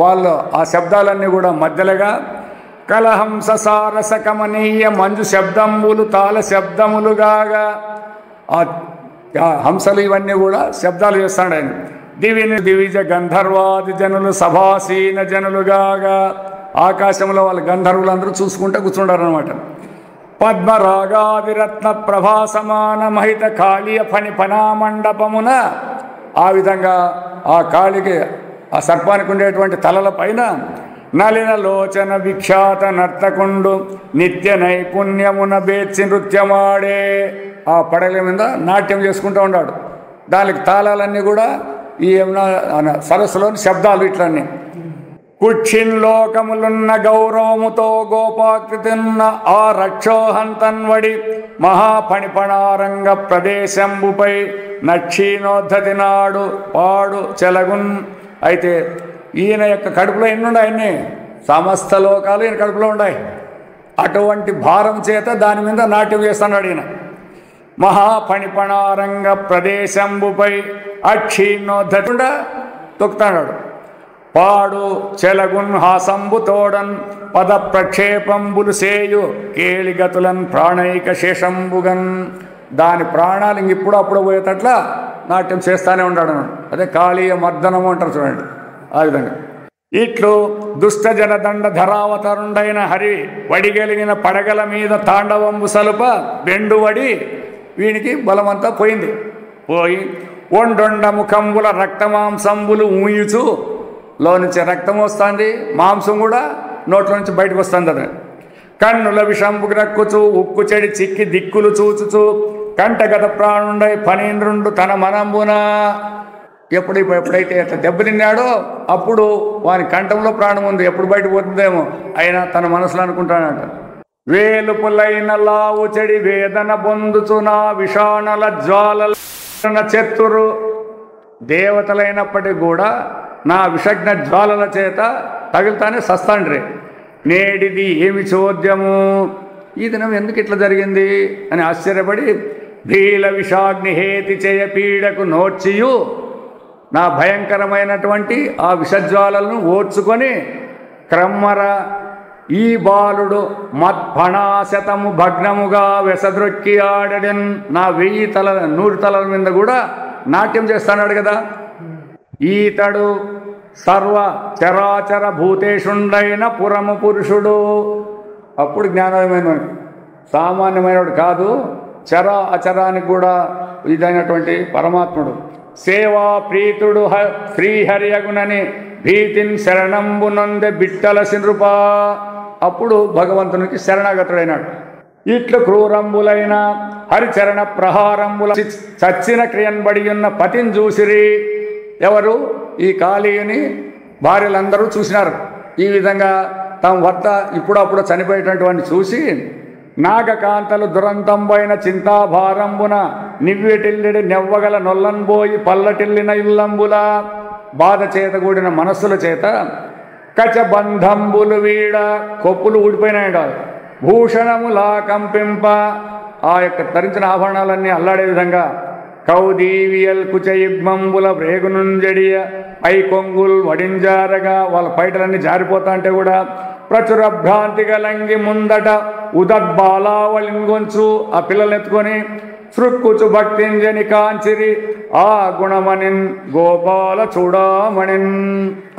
వాళ్ళు ఆ శబ్దాలన్నీ కూడా మధ్యలుగా కలహంస సారస కమనీయ మంజు శబ్దములు తాళ శబ్దములుగాగా, ఆ హంసలు ఇవన్నీ కూడా శబ్దాలు చేస్తాడు ఆయన. దివిని దివిజ గంధర్వాది జనులు సభాసీన జనులుగాగా, ఆకాశంలో వాళ్ళ గంధర్వులందరూ చూసుకుంటూ కూర్చుంటారు అనమాట. పద్మరాగాదిరత్న ప్రభా సమాన మహిత కాళీయ ఫణి ఫణామండపమున, ఆ విధంగా ఆ కాళికి ఆ సర్పానికి ఉండేటువంటి తలల పైన నలిన లోచన విఖ్యాత నర్తకుండు నిత్య నైపుణ్యమున బేర్చి నృత్యమాడే, ఆ పడగల మీద నాట్యం చేసుకుంటూ ఉన్నాడు. దానికి తాళాలన్నీ కూడా ఈ సరస్సులోని శబ్దాలు ఇట్లన్నీ. కుక్షిన్ లోకములున్న గౌరవముతో గోపాకృతిన్న ఆ రక్షోహంతన్వడి మహాఫణిపణారంగ ప్రదేశంబుపై నక్షీనోద్ధతి నాడు పాడు చెలగున్. అయితే ఈయన యొక్క కడుపులో ఎన్నున్నాయి, అన్నీ సమస్త లోకాలు ఈయన కడుపులో ఉన్నాయి. అటువంటి భారం చేత దాని మీద నాట్యం చేస్తున్నాడు ఈయన. మహాఫణిపణారంగ ప్రదేశంబుపై అక్షీణోద్ధకుండా తొక్కుతున్నాడు. పాడు చెలగున్ హాసంబు తోడన్ పద ప్రక్షేపంబులు సేయు కేళిగతులన్ ప్రాణైక శేషంబుగన్, దాని ప్రాణాలు ఇంకిప్పుడు అప్పుడు పోయేటట్లా నాట్యం చేస్తూనే ఉన్నాడు. అదే కాళీయ మర్దనము అంటారు చూడండి, ఆ విధంగా. ఇట్లు దుష్ట జనదండ ధరావతరుండైన హరి వడిగలిగిన పడగల మీద తాండవంబు సలుప బెండువడి వీనికి బలమంతా పోయింది. పోయి ఒండొండ ముఖంబుల రక్తమాంసంబులు ఊయుచు నుంచి రక్తం వస్తుంది, మాంసం కూడా నోట్ల నుంచి బయటకు వస్తుంది. అది కన్నుల విషంపు రక్కుచు ఉక్కు చెడి చిక్కి దిక్కులు చూచుచు కంటగత ప్రాణుండై ఫణీంద్రుండు తన మనంబున ఎప్పుడైతే అట్లా దెబ్బతిన్నాడో అప్పుడు వాని కంఠంలో ప్రాణం ఉంది, ఎప్పుడు బయట పోతుందేమో అయినా తన మనసులో అనుకుంటానంట. వేలుపులైన లావు చెడి వేదన పొందుచు నా విషాణల జ్వాలల చెత్తురు. దేవతలైనప్పటికీ కూడా నా విషజ్ఞ జ్వాలల చేత తగులుతానే సస్తాండ్రి. నేడిది ఏమి చోద్యము, ఈ దినం ఎందుకు ఇట్లా జరిగింది అని ఆశ్చర్యపడి భీల విషాగ్ని హేతి చేయ పీడకు నోర్చియు నా భయంకరమైనటువంటి ఆ విషజ్వాలను ఓర్చుకొని క్రమ్మర ఈ బాలుడు మత్ఫణాశతము భగ్నముగా వెసద్రొక్కి ఆడడన్. నా 1000 తలల 100 తలల మీద కూడా నాట్యం చేస్తాడు కదా. ఈతడు సర్వ చరాచర భూతేషుండైన పురము పురుషుడు. అప్పుడు జ్ఞానోదయమైన సామాన్యమైనడు కాదు, చర అచరానికి కూడా ఇదైనటువంటి పరమాత్ముడు. సేవా ప్రీతుడు శ్రీహరియగునని భీతిన్ శరణంబునందె బిట్టల సినృప. అప్పుడు భగవంతునికి శరణాగతుడైనాడు. ఇట్లు క్రూరంబులైన హరిచరణ ప్రహారంబుల చచ్చిన క్రియన్బడి ఉన్న పతిని చూసిరి. ఎవరు? ఈ కాళీయుని భార్యలందరూ చూసినారు. ఈ విధంగా తమ భర్త ఇప్పుడప్పుడు చనిపోయేటటువంటి చూసి నాగకాంతలు దురంతంబైన చింతాభారంబున నివ్వెటిల్లిడి నెవ్వగల నొల్లంబోయి పల్లటిల్లిన ఇల్లంబుల బాధ చేత కూడిన మనస్సుల చేత కచబంధంబులు వీడ కొప్పులు ఊడిపోయినాడు. భూషణములా కంపింప ఆ యొక్క ధరించిన ఆభరణాలన్నీ అల్లాడే విధంగా కౌదీవియల్ కుచయుగ్మంబుల బ్రేగునుంజడియ పై కొంగుల్ వడింజారగా వాళ్ళ పైటలన్నీ జారిపోతా అంటే కూడా ప్రచుర భ్రాంతి గలంగి ముందట ఉదద్బాలావలింగొంచు ఆ పిల్లల్ని ఎత్తుకొని సృక్కుచు భక్తింజని కాంచిరి ఆ గుణమణిన్ గోపాల చూడామణిన్.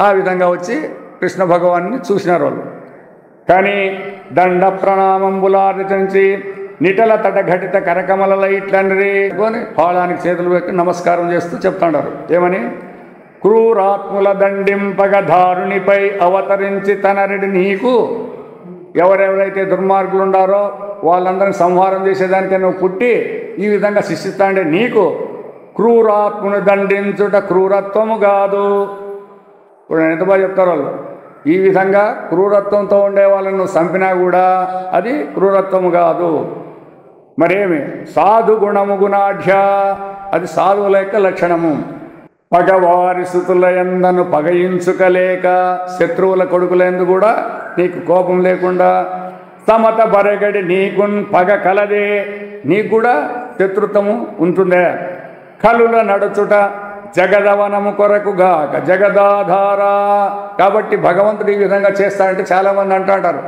ఆ విధంగా వచ్చి కృష్ణ భగవాన్ని చూసినారు వాళ్ళు. కానీ దండ ప్రణామంబులార్చించి నిటల తట ఘటిత కరకమల ఇట్లనరి కొని పాళానికి చేతులు పెట్టి నమస్కారం చేస్తూ చెప్తాడారు. ఏమని? క్రూరాత్ముల దండింపగ ధారునిపై అవతరించి తనరిడి నీకు. ఎవరెవరైతే దుర్మార్గులు ఉండారో వాళ్ళందరినీ సంహారం చేసేదానికే నువ్వు పుట్టి ఈ విధంగా శిక్షిస్తాండే నీకు క్రూరాత్మును దండించుట క్రూరత్వము కాదు. ఇప్పుడు ఎంత బాగా చెప్తారు వాళ్ళు. ఈ విధంగా క్రూరత్వంతో ఉండే వాళ్ళను నువ్వు చంపినా కూడా అది క్రూరత్వము కాదు. మరేమి? సాధు గుణము గుణాఢ్య, అది సాధువుల యొక్క లక్షణము. పగవారి సుతుల ఎందను పగయించుకలేక, శత్రువుల కొడుకులందు కూడా నీకు కోపం లేకుండా సమత బరగడి నీకున్ పగ కలదే, నీకు కూడా శత్రుత్వము ఉంటుందే. కలుల నడుచుట జగదవనము కొరకుగాక జగదాధార. కాబట్టి భగవంతుడు ఈ విధంగా చేస్తాడంటే చాలామంది అంటారు,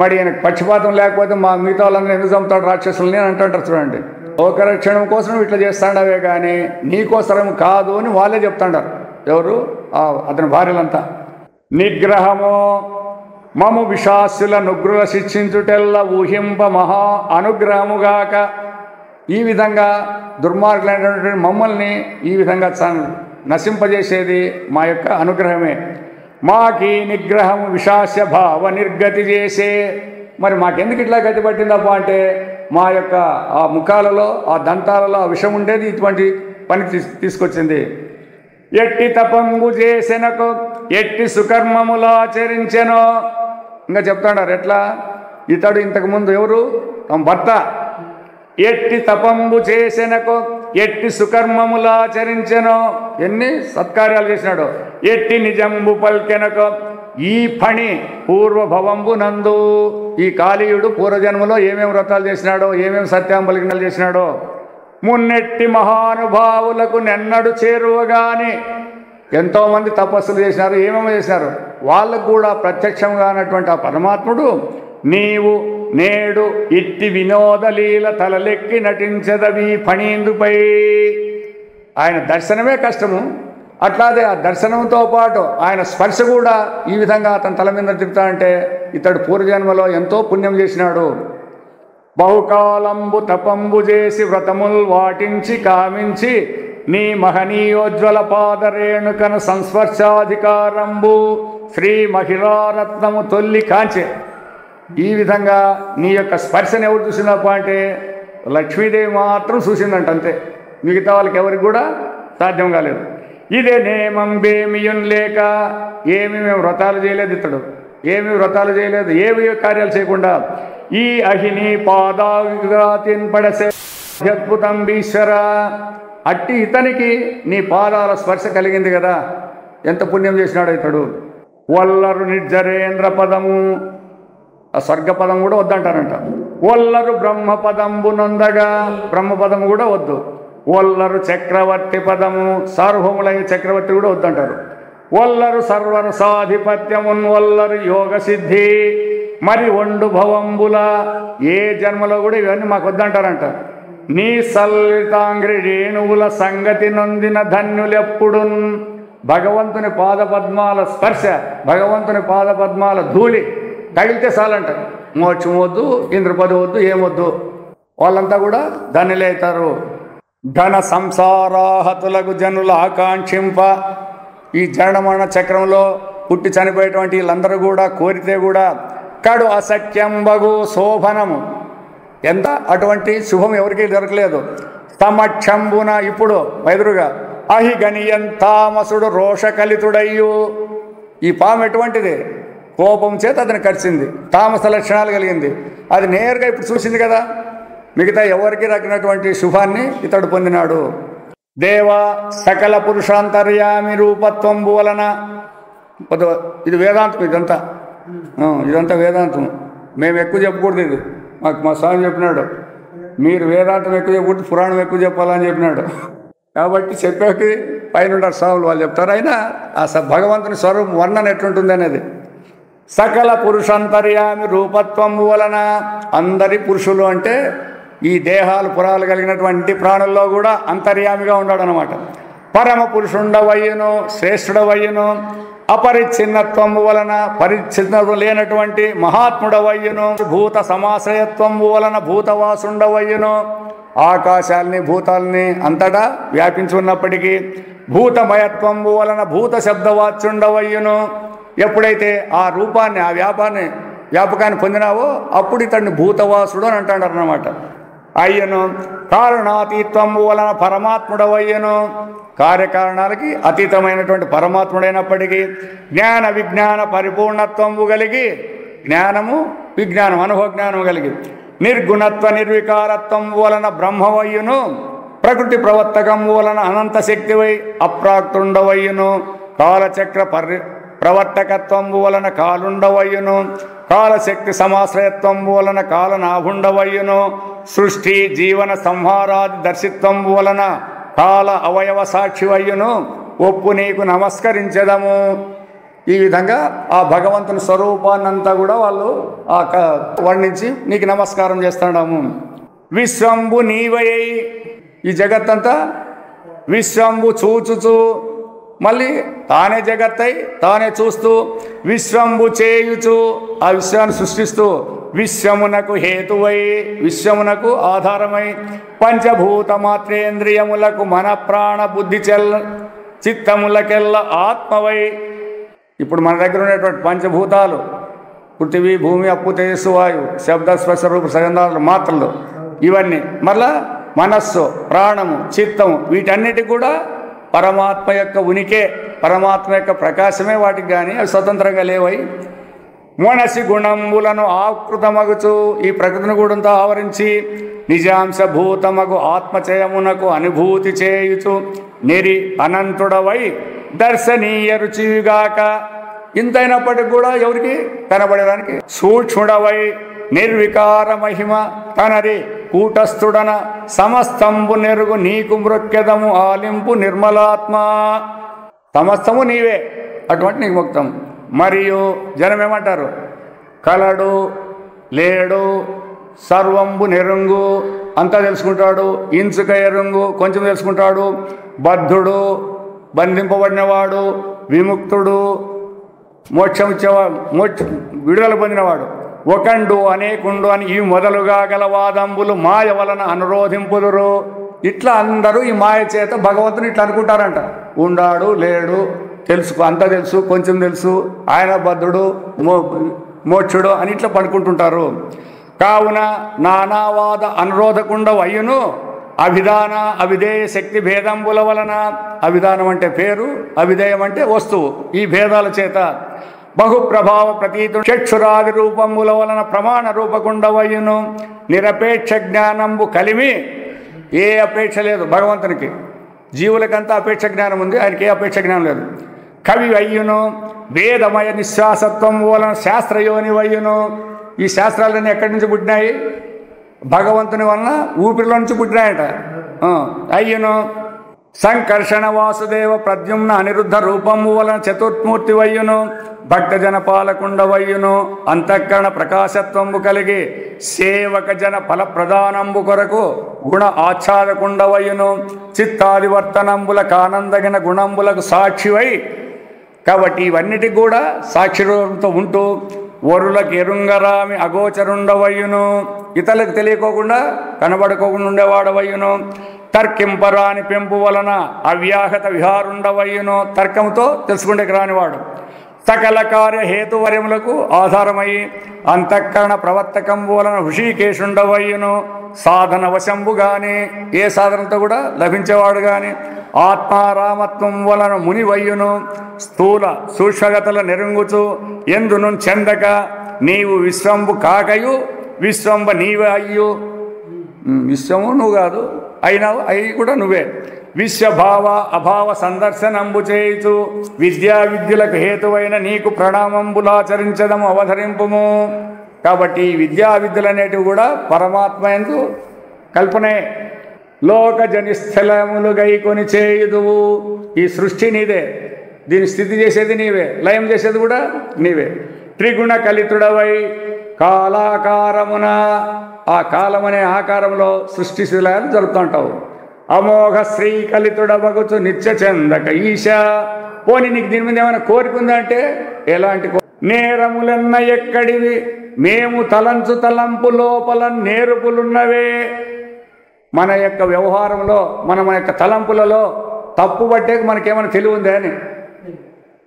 మరి ఈయనకు పక్షపాతం లేకపోతే మా మిగతా వాళ్ళందరూ ఎందుకు చంపుతాడు రాక్షసుల్ని అని అంటారు. చూడండి, లోకరక్షణం కోసం ఇట్లా చేస్తాడవే కానీ నీకోసరం కాదు అని వాళ్ళే చెప్తాడారు. ఎవరు? అతని భార్యలంతా. నిగ్రహము మము విషాస్యుల నుగ్రుల శిక్షించుటెల్ల ఊహింప మహా అనుగ్రహముగాక. ఈ విధంగా దుర్మార్గులైనటువంటి మమ్మల్ని ఈ విధంగా నశింపజేసేది మా యొక్క అనుగ్రహమే. మాకీ నిగ్రహము విశాస్య భావ నిర్గతి చేసే. మరి మాకెందుకు ఇట్లా గతి పట్టిందప్ప అంటే మా యొక్క ఆ ముఖాలలో ఆ దంతాలలో ఆ విషం ఉండేది ఇటువంటి పనికి తీసుకొచ్చింది. ఎట్టి తపంబు చేసెనకు ఎట్టి సుకర్మములు ఆచరించెనో. ఇంకా చెప్తాడారు ఎట్లా. ఇతడు ఇంతకుముందు ఎవరు? తమ భర్త. ఎట్టి తపంబు చేసెనకు ఎట్టి సుకర్మములు ఆచరించెనో, ఎన్ని సత్కార్యాలు చేసినాడు. ఎట్టి నిజంబు పల్కెనకు ఈ పని పూర్వభవంబు నందు. ఈ కాళీయుడు పూర్వజన్మలో ఏమేమి వ్రతాలు చేసినాడో, ఏమేమి సత్యాంబలికనాలు చేసినాడో మున్నెట్టి మహానుభావులకు నెన్నడు చేరువగాని. ఎంతోమంది తపస్సులు చేసినారు, ఏమేమో చేసినారు. వాళ్ళకు కూడా ప్రత్యక్షంగా ఉన్నటువంటి ఆ పరమాత్ముడు నీవు నేడు ఇట్టి వినోదలీల తలలెక్కి నటించదవి ఫణీందుపై. ఆయన దర్శనమే కష్టము, అట్లాగే ఆ దర్శనంతో పాటు ఆయన స్పర్శ కూడా ఈ విధంగా అతని తల మీద తిరుగుతా అంటే ఇతడు పూర్వజన్మలో ఎంతో పుణ్యం చేసినాడు. బహుకాలంబు తపంబు చేసి వ్రతముల్ వాటించి కామించి నీ మహనీయోజ్వల పాదరేణుకను సంస్పర్శాధికారంబు శ్రీ మహిళారత్నము తొల్లి కాంచె. ఈ విధంగా నీ యొక్క స్పర్శను ఎవరు చూసినప్ప అంటే లక్ష్మీదేవి మాత్రం చూసిందంట, అంతే. మిగతా వాళ్ళకి ఎవరికి కూడా సాధ్యం కాలేదు. ఇదే నేమం బేమియున్ లేక ఏమి మేము వ్రతాలు చేయలేదు, ఇతడు ఏమి వ్రతాలు చేయలేదు, ఏమి కార్యాలు చేయకుండా ఈ అహిని పాదాతిన్ పడసే అద్భుతం ఈశ్వర. అట్టి ఇతనికి నీ పాదాల స్పర్శ కలిగింది కదా, ఎంత పుణ్యం చేసినాడు ఇతడు. వల్లరు నిర్జరేంద్ర పదము, ఆ స్వర్గపదం కూడా వద్దంటారంట. వల్లరు బ్రహ్మపదంబు నొందగా, బ్రహ్మపదము కూడా వద్దు. వల్లరు చక్రవర్తి పదము, సార్వభౌములైన చక్రవర్తి కూడా వద్దంటారు. వల్లరు సర్వరు సాధిపత్యమున్ వల్లరు యోగ సిద్ధి, మరి ఒండు భవంబుల, ఏ జన్మలో కూడా ఇవన్నీ మాకు వద్దంటారంట. నీ సల్లితాంగ్రి రేణువుల సంగతి నొందిన ధన్యులెప్పుడు. భగవంతుని పాదపద్మాల స్పర్శ, భగవంతుని పాదపద్మాల ధూళి తగిలితే చాలంట. మోక్షం వద్దు, ఇంద్రపది వద్దు, ఏమొద్దు, వాళ్ళంతా కూడా ధన్యులే అవుతారు. ధన సంసారాహతులకు జనుల ఆకాంక్షింప, ఈ జనమరణ చక్రంలో పుట్టి చనిపోయేటువంటి వీళ్ళందరూ కూడా కోరితే కూడా కడు అసఖ్యంబగు శోభనము, ఎంత అటువంటి శుభం ఎవరికీ దొరకలేదు. సమక్షంబున ఇప్పుడు ఎదురుగా అహిగనియం తామసుడు రోషకలితుడయ్యు. ఈ పాము ఎటువంటిది, కోపం చేత అతను కరిచింది, తామస లక్షణాలు కలిగింది. అది నేరుగా ఇప్పుడు చూసింది కదా, మిగతా ఎవరికి రగినటువంటి శుభాన్ని ఇతడు పొందినాడు. దేవ సకల పురుషాంతర్యామి రూపత్వంబు వలన, ఇది వేదాంతం, ఇదంతా వేదాంతం. మేము ఎక్కువ చెప్పకూడదు, ఇది మాకు మా స్వామి చెప్పినాడు, మీరు వేదాంతం ఎక్కువ చెప్పకూడదు, పురాణం ఎక్కువ చెప్పాలని చెప్పినాడు. కాబట్టి చెప్పేకి పైన ఉంటారు స్వాములు, వాళ్ళు చెప్తారు. అయినా ఆ భగవంతుని స్వరూపం వర్ణన ఎట్లుంటుంది అనేది. సకల పురుషాంతర్యామి రూపత్వంబు వలన, అందరి పురుషులు అంటే ఈ దేహాలు పురాలు కలిగినటువంటి ప్రాణుల్లో కూడా అంతర్యామిగా ఉన్నాడు అనమాట. పరమ పురుషుండవయ్యును, శ్రేష్ఠుడవయ్యును, అపరిచ్ఛిన్నత్వము వలన పరిచ్ఛిన్నత లేనటువంటి మహాత్ముడవయ్యును, భూత సమాశ్రయత్వము వలన భూతవాసుండవయ్యును, ఆకాశాల్ని భూతాల్ని అంతటా వ్యాపించి ఉన్నప్పటికీ భూతమయత్వము వలన భూత శబ్దవాచ్యుండవయ్యును. ఎప్పుడైతే ఆ రూపాన్ని, ఆ వ్యాపకాన్ని పొందినావో అప్పుడు ఇతడిని భూతవాసుడు అని అంటాడు అన్నమాట. అయ్యను కారణాతీత్వము వలన పరమాత్ముడవయ్యను, కార్యకారణాలకి అతీతమైనటువంటి పరమాత్ముడైనప్పటికీ జ్ఞాన విజ్ఞాన పరిపూర్ణత్వము కలిగి, జ్ఞానము విజ్ఞానం అనుభవజ్ఞానము కలిగి నిర్గుణత్వ నిర్వికారత్వం వలన బ్రహ్మవయ్యును, ప్రకృతి ప్రవర్తకము వలన అనంత శక్తివై అప్రాక్తుండవయ్యును, కాలచక్ర ప్రవర్తకత్వంబు వలన కాలుండవయ్యును, కాలశక్తి సమాశ్రయత్వంబు వలన కాలనాభుండవయ్యును, సృష్టి జీవన సంహారాది దర్శిత్వంబు వలన కాల అవయవ సాక్షివయ్యును, ఒప్పు నీకు నమస్కరించదము. ఈ విధంగా ఆ భగవంతుని స్వరూపాన్నంతా కూడా వాళ్ళు వర్ణించి నీకు నమస్కారం చేస్తున్నాము. విశ్వంబు నీవయ్యి, ఈ జగత్తంతా విశ్వంబు చూచుచు, మళ్ళీ తానే జగత్తై తానే చూస్తూ, విశ్వంబు చేయుచు, ఆ విశ్వాన్ని సృష్టిస్తూ, విశ్వమునకు హేతువై, విశ్వమునకు ఆధారమై, పంచభూత మాత్రేంద్రియములకు మన ప్రాణ బుద్ధి చిత్తములకెల్ల ఆత్మవై. ఇప్పుడు మన దగ్గర ఉన్నటువంటి పంచభూతాలు పృథివీ, భూమి, అప్పు, తేజస్సు, వాయువు, శబ్ద, స్పర్శ, రూప, సగంధాలు, మాత్రలు, ఇవన్నీ మళ్ళా మనస్సు, ప్రాణము, చిత్తము, వీటన్నిటికి కూడా పరమాత్మ యొక్క ఉనికే, పరమాత్మ యొక్క ప్రకాశమే వాటికి, కానీ అవి స్వతంత్రంగా లేవై మనసి గుణములను ఆకృతమగుచు, ఈ ప్రకృతిని కూడా ఆవరించి నిజాంశభూతమగు ఆత్మచయమునకు అనుభూతి చేయుచు నెరి అనంతుడవై దర్శనీయ రుచిగాక. ఇంతైనప్పటికి కూడా ఎవరికి కనబడడానికి సూక్ష్ముడవై నిర్వికార మహిమ తనరి కూటస్థుడన సమస్తంబు నెరుగు నీకు మృక్కెదము ఆలింపు నిర్మలాత్మ. సమస్తము నీవే, అటువంటి నీకు మొత్తం. మరియు జనం ఏమంటారు, కలడు, లేడు, సర్వంబు నెరుంగు, అంతా తెలుసుకుంటాడు, ఇంచుక ఎరుంగు కొంచెం తెలుసుకుంటాడు, బద్ధుడు, బంధింపబడినవాడు, విముక్తుడు, మోక్షం ఇచ్చేవాడు, విడుదల పొందినవాడు, ఒకండు అనేకుండు అని ఇవి మొదలుగా గల వాదంబులు మాయ వలన అనురోధింపుదురు. ఇట్లా అందరూ ఈ మాయ చేత భగవంతుని ఇట్లా అనుకుంటారంట. ఉండాడు, లేడు, తెలుసు, అంతా తెలుసు, కొంచెం తెలుసు, ఆయన బద్ధుడు, మోక్షుడు అని ఇట్లా పడుకుంటుంటారు. కావున నానావాద అనురోధకుండ వయ్యును అభిధాన అవిధేయ శక్తి భేదంబుల వలన, అభిధానం అంటే పేరు, అవిధేయం అంటే వస్తువు, ఈ భేదాల చేత బహుప్రభావ ప్రతీతు చక్షురాది రూపముల వలన ప్రమాణ రూపకుండవయ్యును నిరపేక్ష జ్ఞానంబు కలిమి. ఏ అపేక్ష లేదు భగవంతునికి, జీవులకంతా అపేక్ష జ్ఞానం ఉంది, ఆయనకి ఏ అపేక్ష జ్ఞానం లేదు. కవి అయ్యును వేదమయ నిశ్వాసత్వం వలన శాస్త్రయోని వయ్యును. ఈ శాస్త్రాలన్నీ ఎక్కడి నుంచి పుట్టినాయి? భగవంతుని వలన ఊపిరిలో నుంచి పుట్టినాయట. అయ్యును సంకర్షణ వాసుదేవ ప్రద్యుమ్న అనిరుద్ధ రూపము వలన చతుర్మూర్తి వయ్యును భక్తజన పాలకుండ వయ్యును అంతఃకరణ ప్రకాశత్వంబు కలిగి సేవక జన ఫల ప్రధానంబు కొరకు గుణ ఆచ్ఛాదకుండ వయ్యును చిత్తాదివర్తనంబుల కానందగిన గుణంబులకు సాక్షివై. కాబట్టి ఇవన్నిటికి కూడా సాక్షి రూపంతో ఉంటూ వరులకు ఎరుంగరామి అగోచరుండవయ్యును, ఇతరులకు తెలియకోకుండా కనబడుకోకుండా ఉండేవాడవయ్యును తర్కింపరాని పెంపు వలన అవ్యాహత విహారుండవయ్యును, తర్కంతో తెలుసుకుండేకి రానివాడు సకల కార్య హేతువర్యములకు ఆధారమై అంతఃకరణ ప్రవర్తకం వలన హృషికేశుండవయ్యును సాధన వశంబు గాని, ఏ సాధనతో కూడా లభించేవాడు గాని ఆత్మారామత్వం వలన మునివయ్యును స్థూల సూక్ష్మగతల నెరుంగుచు ఎందును చెందక నీవు విశ్వంబు కాకయు విశ్వంబ నీవే అయ్యు. విశ్వము నువ్వు కాదు, అయినావు, అయి కూడా నువ్వే. విశ్వభావ అభావ సందర్శనంబు చేయుచు విద్యా విద్యులకు హేతువైన నీకు ప్రణామంబులాచరించదము అవధరింపుము. కాబట్టి విద్యా విద్యలు అనేటివి కూడా పరమాత్మ యందు కల్పనే. లోకజనిస్థలములు గైకొని చేయుదువు. ఈ సృష్టి నీదే, దీని స్థితి చేసేది నీవే, లయం చేసేది కూడా నీవే. త్రిగుణ కలితుడవై కాలాకారమున, ఆ కాలం అనే ఆకారంలో సృష్టి శిలయాలు జరుపుతుంటావు. అమోఘ శ్రీకలితుడవగుచు నిత్య చందక ఈశ. పోనీ నీకు దీని మీద ఏమైనా కోరిక ఉందంటే ఎలాంటి నేరములన్న ఎక్కడివి మేము తలంచు తలంపు లోపల నేరుపులున్నవే. మన యొక్క వ్యవహారంలో మన యొక్క తలంపులలో తప్పు పట్టేకి మనకేమైనా తెలివి ఉందా అని.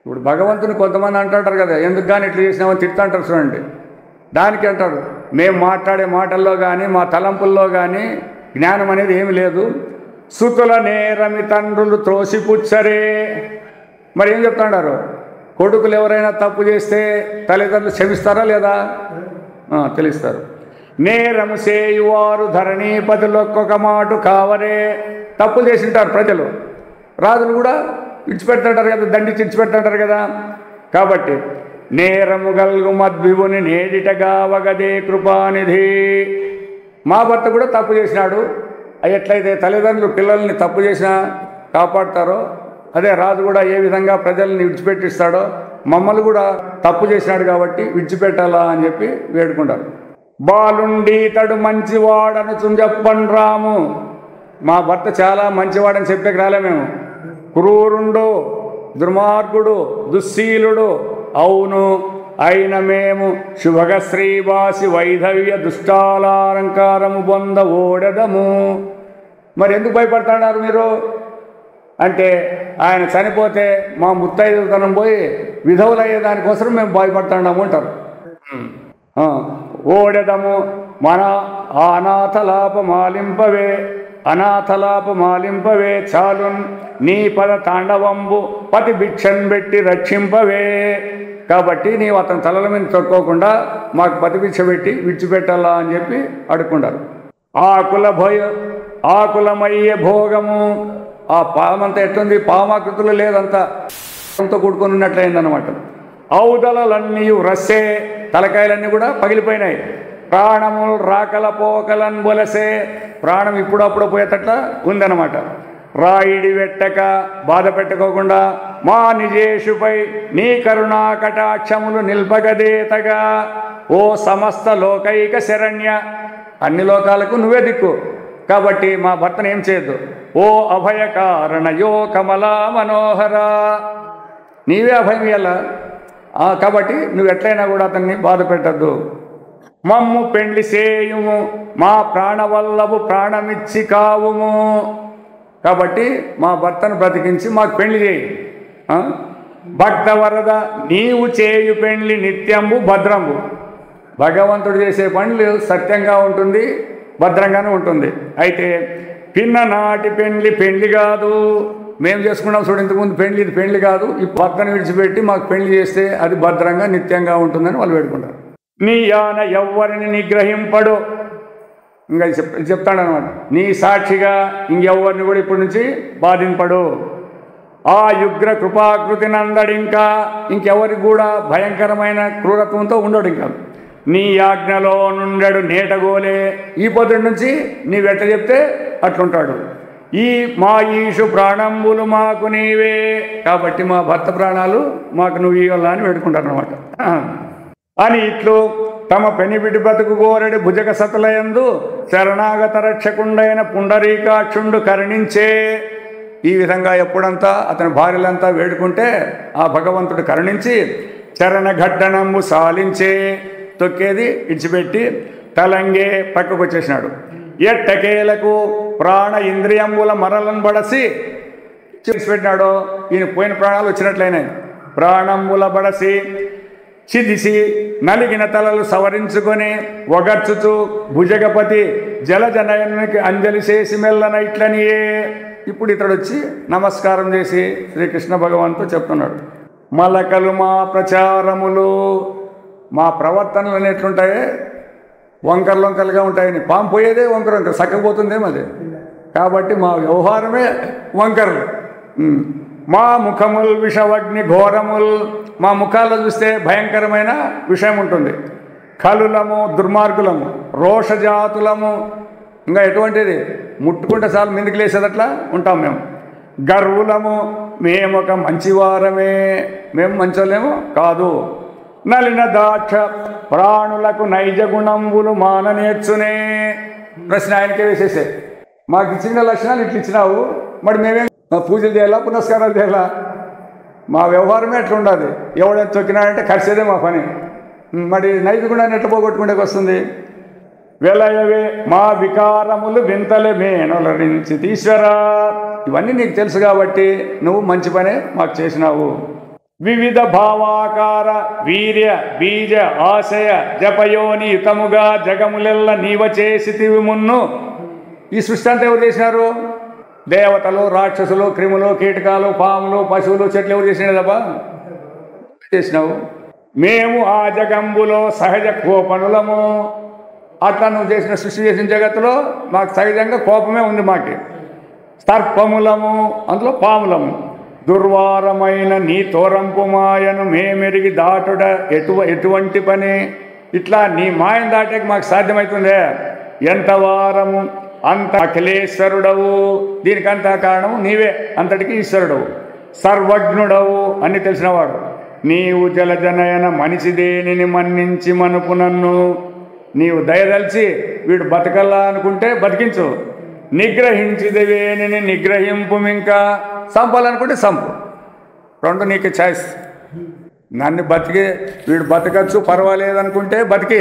ఇప్పుడు భగవంతుని కొంతమంది అంటుంటారు కదా, ఎందుకు కానీ ఇట్లా చేసినామని తిడుతుంటారు చూడండి. దానికి అంటారు మేము మాట్లాడే మాటల్లో కానీ మా తలంపుల్లో కానీ జ్ఞానం అనేది ఏమి లేదు. సుతుల నేరమి తండ్రులు త్రోసిపుచ్చరే. మరి ఏం చెప్తున్నారు? కొడుకులు ఎవరైనా తప్పు చేస్తే తల్లిదండ్రులు క్షమిస్తారా లేదా? తెలుస్తారు. నేరము చేయువారు ధరణీపతులొక్కొక్క మాటు కావరే. తప్పులు చేసింటారు ప్రజలు, రాజులు కూడా విడిచిపెడుతుంటారు కదా, దండించి విడిచిపెడుతుంటారు కదా. కాబట్టి నేరము గల్గు మద్వివుని నేడిటగా వగదే కృపానిధి. మా భర్త కూడా తప్పు చేసినాడు, ఎట్లయితే తల్లిదండ్రులు పిల్లల్ని తప్పు చేసినా కాపాడుతారో అదే రాజు కూడా ఏ విధంగా ప్రజల్ని విడిచిపెట్టిస్తాడో మమ్మల్ని కూడా తప్పు చేసినాడు కాబట్టి విడిచిపెట్టాలా అని చెప్పి వేడుకుంటారు. బాలుండి తడు మంచివాడను చుంజప్పన్ రాము. మా భర్త చాలా మంచివాడని చెప్పేకి రాలే మేము. క్రూరుండు, దుర్మార్గుడు, దుశ్శీలుడు అవును అయిన మేము శుభగ శ్రీవాసి వైధవ్య దుష్టాలంకారము బొంద ఓడదము. మరి ఎందుకు భయపడతాడారు మీరు అంటే, ఆయన చనిపోతే మా ముత్తైదుతనం పోయి విధవులయ్యే దానికోసం మేము భయపడుతున్నాము అంటారు. ఓడెదము మన అనాథలాపమాలింపవే, అనాథలాపమాలింపవే చాలున్ నీ పద తాండవంబు పతి భిక్షన్ పెట్టి రక్షింపవే. కాబట్టి నీవు అతని తలల మీద తొక్కోకుండా మాకు పతి భిక్ష పెట్టి విడిచిపెట్టాలా అని చెప్పి అడుక్కుంటారు. ఆకులమయ్యే భోగము. ఆ పామంతా ఎట్లుంది? పామాకృతులు లేదంతా తో కూడుకొని ఉన్నట్లయిందనమాట. ఔదలన్నీ రస్సే, తలకాయలన్నీ కూడా పగిలిపోయినాయి. ప్రాణములు రాకల పోకలన్ బొలసే, ప్రాణం ఇప్పుడప్పుడు పోయేటట్ల ఉందన్నమాట. రాయిడి వెట్టక బాధ పెట్టుకోకుండా మా నిజేషుపై నీ కరుణా కటాక్షములు నిల్పగదేతగా ఓ సమస్త లోకైక శరణ్య. అన్ని లోకాలకు నువ్వే దిక్కు. కాబట్టి మా భర్తను ఏం చేయొద్దు. ఓ అభయకారణ యో కమలా మనోహర, నీవే అభయం ఇయ్యాల. కాబట్టి నువ్వు ఎట్లయినా కూడా అతన్ని బాధ పెట్టద్దు. మమ్ము పెండ్లి సేయుము మా ప్రాణవల్లభు ప్రాణమిచ్చి కావుము. కాబట్టి మా భర్తను బ్రతికించి మాకు పెళ్లి చేయి. భక్తవరద నీవు చేయు పెండ్లి నిత్యంబు భద్రంబు. భగవంతుడు చేసే పనులు సత్యంగా ఉంటుంది, భద్రంగానే ఉంటుంది. అయితే పిన్ననాటి పెండ్లి కాదు, మేము చేసుకున్నాం చూడు ఇంతకుముందు పెళ్లి, ఇది పెళ్లి కాదు. ఈ భర్తను విడిచిపెట్టి మాకు పెళ్లి చేస్తే అది భద్రంగా నిత్యంగా ఉంటుందని వాళ్ళు పెట్టుకుంటారు. నీ యాన ఎవ్వరిని నిగ్రహింపడు. ఇంకా చెప్తాడనమాట, నీ సాక్షిగా ఇంకెవ్వరిని కూడా ఇప్పటి నుంచి బాధింపడు. ఆ యుగ్ర కృపాకృతి నందడు, ఇంకెవరికి కూడా భయంకరమైన క్రూరత్వంతో ఉండడు. ఇంకా నీ ఆజ్ఞలో నుండడు నేటగోలే. ఈ పొద్దు నుంచి నీవెట్ట చెప్తే అట్లుంటాడు. ఈ మా ఈషు ప్రాణంబులు మాకు నీవే. కాబట్టి మా భర్త ప్రాణాలు మాకు నువ్వు ఇవ్వాలని అని పెట్టుకుంటారు అనమాట. అని ఇట్లు తమ పెనిబిడి బతుకు కోరడి భుజగ సతులయందు శరణాగత రక్షకుండైన పుండరీకాక్షుండు కరుణించే. ఈ విధంగా ఎప్పుడంతా అతని భార్యలంతా వేడుకుంటే ఆ భగవంతుడు కరుణించి చరణ ఘట్టనంబు సాలించే, తొక్కేది ఇడిచిపెట్టి తలంగే పక్కకు వచ్చేసినాడు. ఎట్టకేలకు ప్రాణ ఇంద్రియంబుల మరలను బడసి చేసిపెట్టినాడు. ఈయన పోయిన ప్రాణాలు వచ్చినట్లయినాయి. ప్రాణంబుల బడసి చిదిసి నలిగిన తలలు సవరించుకొని ఒగర్చుచు భుజగపతి జలజనయనునికి అంజలి చేసి మెల్లన ఇట్లనియే. ఇప్పుడు ఇతడు వచ్చి నమస్కారం చేసి శ్రీకృష్ణ భగవాన్తో చెప్తున్నాడు, మలకలు మా ప్రచారములు, మా ప్రవర్తనలు ఎట్లుంటాయి, వంకరలుగా ఉంటాయని. పాము పోయేదే వంకర సక్కపోతుందేమో అది. కాబట్టి మా వ్యవహారమే వంకరలు. మా ముఖముల్ విషవగ్ని ఘోరముల్, మా ముఖాల్లో చూస్తే భయంకరమైన విషయం ఉంటుంది. కలులము, దుర్మార్గులము, రోషజాతులము, ఇంకా ఎటువంటిది ముట్టుకుంటే చాలు మీదకి లేసేదట్లా ఉంటాం మేము. గర్వులము, మేమొక మంచివారమే, మేము మంచోళ్ళేమో కాదు. నలిన దాక్ష ప్రాణులకు నైజ గుణంబులు మాన నేర్చునే. ప్రశ్న ఆయనకే వేసేసే, మాకు ఇచ్చిన లక్షణాలు ఇట్లా ఇచ్చినావు, మరి మేమేం పూజలు చేయాలా, పునస్కారాలు చేయాలా? మా వ్యవహారమే ఎట్లా ఉండాలి. ఎవడైనా తొక్కినాడంటే ఖర్చేదే మా పని. మరి నైజ గుణాన్ని ఎట్లా పోగొట్టుకుంటే వస్తుంది? వెలయవే మా వికారములు వింతలే మేనలరించి తీశ్వరా. ఇవన్నీ నీకు తెలుసు కాబట్టి నువ్వు మంచి పనే మాకు చేసినావు. వివిధ భావాకార వీర్య బీజ ఆశయ జపయోని యుతముగా జగములెల్ల నీవ చేసితివి మున్ను. ఈ సృష్టి అంతా ఎవరు చేసినారు? దేవతలు, రాక్షసులు, క్రిములు, కీటకాలు, పాములు, పశువులు, చెట్లు ఎవరు చేసినారబ్బా? చేసినావు. మేము ఆ జగంబులో సహజ కోపనులము. అట్లా నువ్వు చేసిన సృష్టి చేసిన జగత్తులో మాకు సహజంగా కోపమే ఉంది. మాకి సర్పములము, అందులో పాములము. దుర్వారమైన నీ తోరంపు మాయను మేమెరిగి దాటుడ ఎటువంటి పని? ఇట్లా నీ మాయను దాటేకి మాకు సాధ్యమవుతుందే? ఎంత వారము అంత అఖిలేశ్వరుడవు. దీనికంతా కారణము నీవే, అంతటికి ఈశ్వరుడవు. సర్వజ్ఞుడవు, అన్ని తెలిసినవాడు. నీవు జలజనయన మనిషి దేనిని మన్నించి మనుపు నన్ను. నీవు దయదలిచి వీడు బతకల్లా అనుకుంటే బతికించు. నిగ్రహించిదేవేని నిగ్రహింపు. ఇంకా చంపాలనుకుంటే చంపు. రెండు నీకు చాయిస్. నన్ను బతికి వీడు బతకచ్చు పర్వాలేదనుకుంటే బతికి,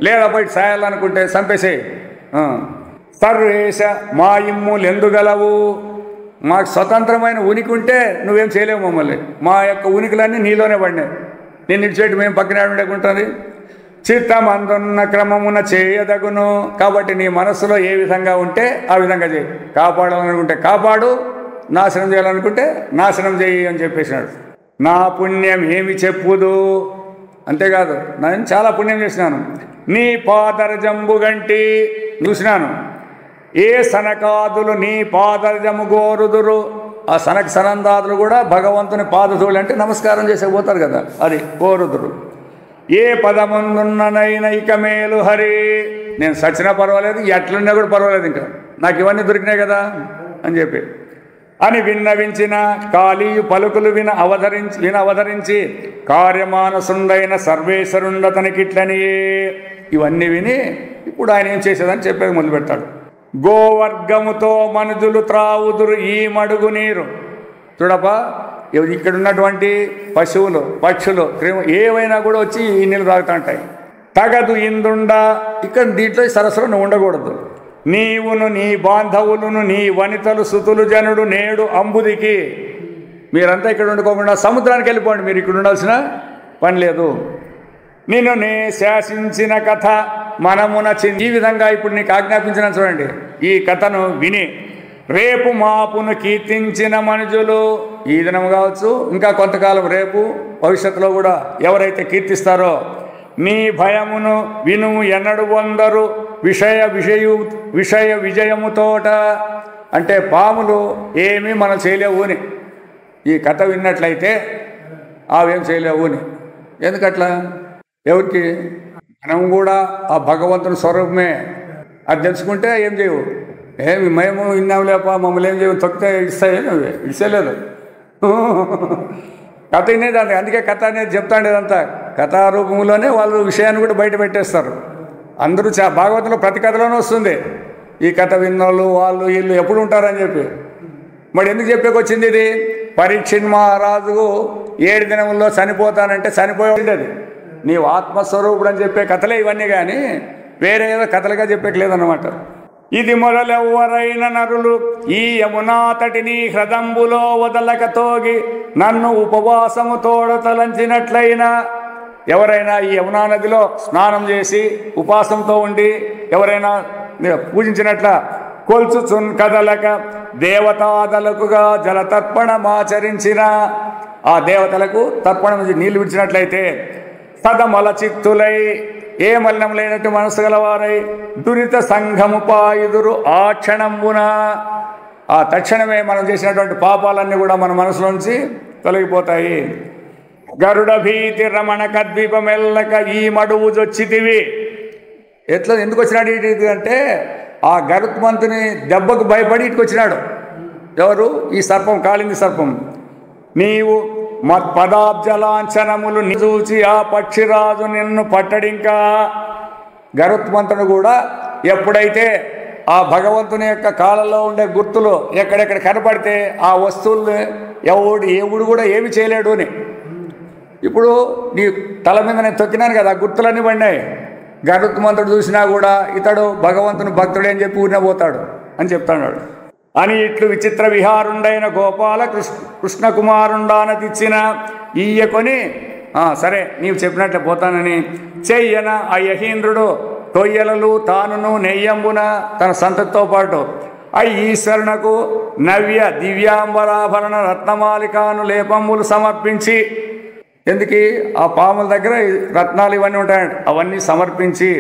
లేదా బయట సాయాలనుకుంటే చంపేసేయి. సర్వేశ మా ఇమ్ములు ఎందుగలవు. మాకు స్వతంత్రమైన ఉనికి ఉంటే నువ్వేం చేయలేవు మమ్మల్ని. మా యొక్క ఉనికిలన్నీ నీలోనే పడినాయి. నేను ఇచ్చేటి మేము పక్కన ఉండకుంటుంది. చిత్తమందున్న క్రమమున చేయదగును. కాబట్టి నీ మనస్సులో ఏ విధంగా ఉంటే ఆ విధంగా చేయి. కాపాడాలనుకుంటే కాపాడు, నాశనం చేయాలనుకుంటే నాశనం చేయి అని చెప్పేసినాడు. నా పుణ్యం ఏమి చెప్పుదు. అంతేకాదు, నేను చాలా పుణ్యం చేసినాను. నీ పాదరజంబు గంటి చూసినాను. ఏ సనకాదులు నీ పాదరజము గోరుదురు. ఆ సనందాదులు కూడా భగవంతుని పాదధూళి అంటే నమస్కారం చేసే పోతారు కదా, అది కోరుదురు. ఏ పదముందున్ననైన ఇక మేలు హరి. నేను సచ్చినా పర్వాలేదు, ఎట్లున్నా కూడా పర్వాలేదు, ఇంకా నాకు ఇవన్నీ దొరికినాయి కదా అని చెప్పి అని విన్నవించిన కాళీయు పలుకులు అవధరించి కార్యమానసుండైన సర్వేశ్వరుండతనికిట్లని. ఇవన్నీ విని ఇప్పుడు ఆయన ఏం చేసేదని చెప్పేది మొదలు పెడతాడు. గోవర్గముతో మనుజులు త్రావుదురు ఈ మడుగు నీరు. చూడపా, ఇక్కడ ఉన్నటువంటి పశువులు, పక్షులు, ఏవైనా కూడా వచ్చి ఈ నీళ్ళు తాగుతూ ఉంటాయి. తగదు ఇందుండ, ఇక్కడ దీంట్లో సరస్సులో నువ్వు ఉండకూడదు. నీవును నీ బాంధవులను నీ వనితలు సుతులు జనుడు నేడు అంబుదికి. మీరంతా ఇక్కడ ఉండుకోకుండా సముద్రానికి వెళ్ళిపోండి, మీరు ఇక్కడ ఉండాల్సిన పని లేదు. నిన్ను నే శాసించిన కథ మనమున ఈ విధంగా ఇప్పుడు నీకు ఆజ్ఞాపించిన చూడండి. ఈ కథను విని రేపు మాపును కీర్తించిన మనుజులు, ఈ దినం కావచ్చు, ఇంకా కొంతకాలం రేపు భవిష్యత్తులో కూడా ఎవరైతే కీర్తిస్తారో, నీ భయమును వినుము ఎన్నడు వందరు విషయ విజయముతోట. అంటే పాములు ఏమీ మనం చేయలేవు అని, ఈ కథ విన్నట్లయితే అవేం చేయలేవు అని. ఎందుకట్లా? ఎవరికి? మనం కూడా ఆ భగవంతుని స్వరూపమే, అది తెలుసుకుంటే ఏం చేయవు. మేము విన్నాం లేప, మమ్మల్ని ఏం చేయవు, తొక్కితే ఇస్తాయి, ఇచ్చేయలేదు. కథ వినేదాన్ని, అందుకే కథ అనేది చెప్తాండేదంతా కథారూపంలోనే వాళ్ళు విషయాన్ని కూడా బయట పెట్టేస్తారు. అందరూ భాగవతంలో ప్రతి కథలోనే వస్తుంది, ఈ కథ విన్నోళ్ళు వాళ్ళు వీళ్ళు ఎప్పుడు ఉంటారని చెప్పి. మరి ఎందుకు చెప్పేకొచ్చింది ఇది? పరీక్షిత్ మహారాజు 7 దినముల్లో చనిపోతానంటే చనిపోయి ఉండేది. నీవు ఆత్మస్వరూపుడు అని చెప్పే కథలే ఇవన్నీ, కానీ వేరే ఏదో కథలుగా చెప్పేయలేదన్నమాట. ఇది మొదలెవ్వరైన నరులు ఈ యమునా తటిని హ్రదంబులో వదలక తోగి నన్ను ఉపవాసము తోడతలంచినట్లయినా, ఎవరైనా ఈ యమునా నదిలో స్నానం చేసి ఉపాసంతో ఉండి ఎవరైనా పూజించినట్ల కొల్చుచున్ కదలక దేవతాదలకుగా జలతర్పణమాచరించిన, ఆ దేవతలకు తర్పణం నీళ్లు విడిచినట్లయితే సదమల చిత్తులై, ఏ మలినం లేనట్టు మనసు గలవారై దురిత సంఘము పాయుదురు ఆ క్షణంబున. ఆ తక్షణమే మనం చేసినటువంటి పాపాలన్నీ కూడా మన మనసులోంచి తొలగిపోతాయి. గరుడ భీతి రమణ కద్వీపమెల్లక ఈ మడువు జొచ్చితివి. ఎట్లా ఎందుకు వచ్చినాడు ఇటు అంటే, ఆ గరుత్మంతుని దెబ్బకు భయపడి ఇటుకు వచ్చినాడు. ఎవరు? ఈ సర్పం, కాళింది సర్పం. నీవు మత్పదాబ్జలాంఛనములు చూచి ఆ పక్షిరాజు నిన్ను పట్టడింకా. గరుత్మంతుడు కూడా ఎప్పుడైతే ఆ భగవంతుని యొక్క కాళ్ళలో ఉండే గుర్తులు ఎక్కడెక్కడ కనపడితే ఆ వస్తువుల్ని ఎవడు కూడా ఏమి చేయలేడు అని. ఇప్పుడు నీ తల మీద నేను తొక్కినాను కదా, గుర్తులన్నీ పడినాయి. గరుత్మంతుడు చూసినా కూడా ఇతడు భగవంతుని భక్తుడే అని చెప్పి ఊరిన పోతాడు అని చెప్తాడు. అని ఇట్లు విచిత్ర విహారుండైన గోపాల కృష్ణ కుమారుండానతిచ్చిన ఈయకొని, సరే నీవు చెప్పినట్లే పోతానని చెయ్యన ఆ యహీంద్రుడు కొయ్యలలు తానును నెయ్యంబున తన సంతతితో పాటు ఈశ్వరునకు నవ్య దివ్యాంబరాభరణ రత్నమాలికాను లేపంబులు సమర్పించి, ఎందుకు ఆ పాముల దగ్గర రత్నాలు ఇవన్నీ ఉంటాయంట, అవన్నీ సమర్పించి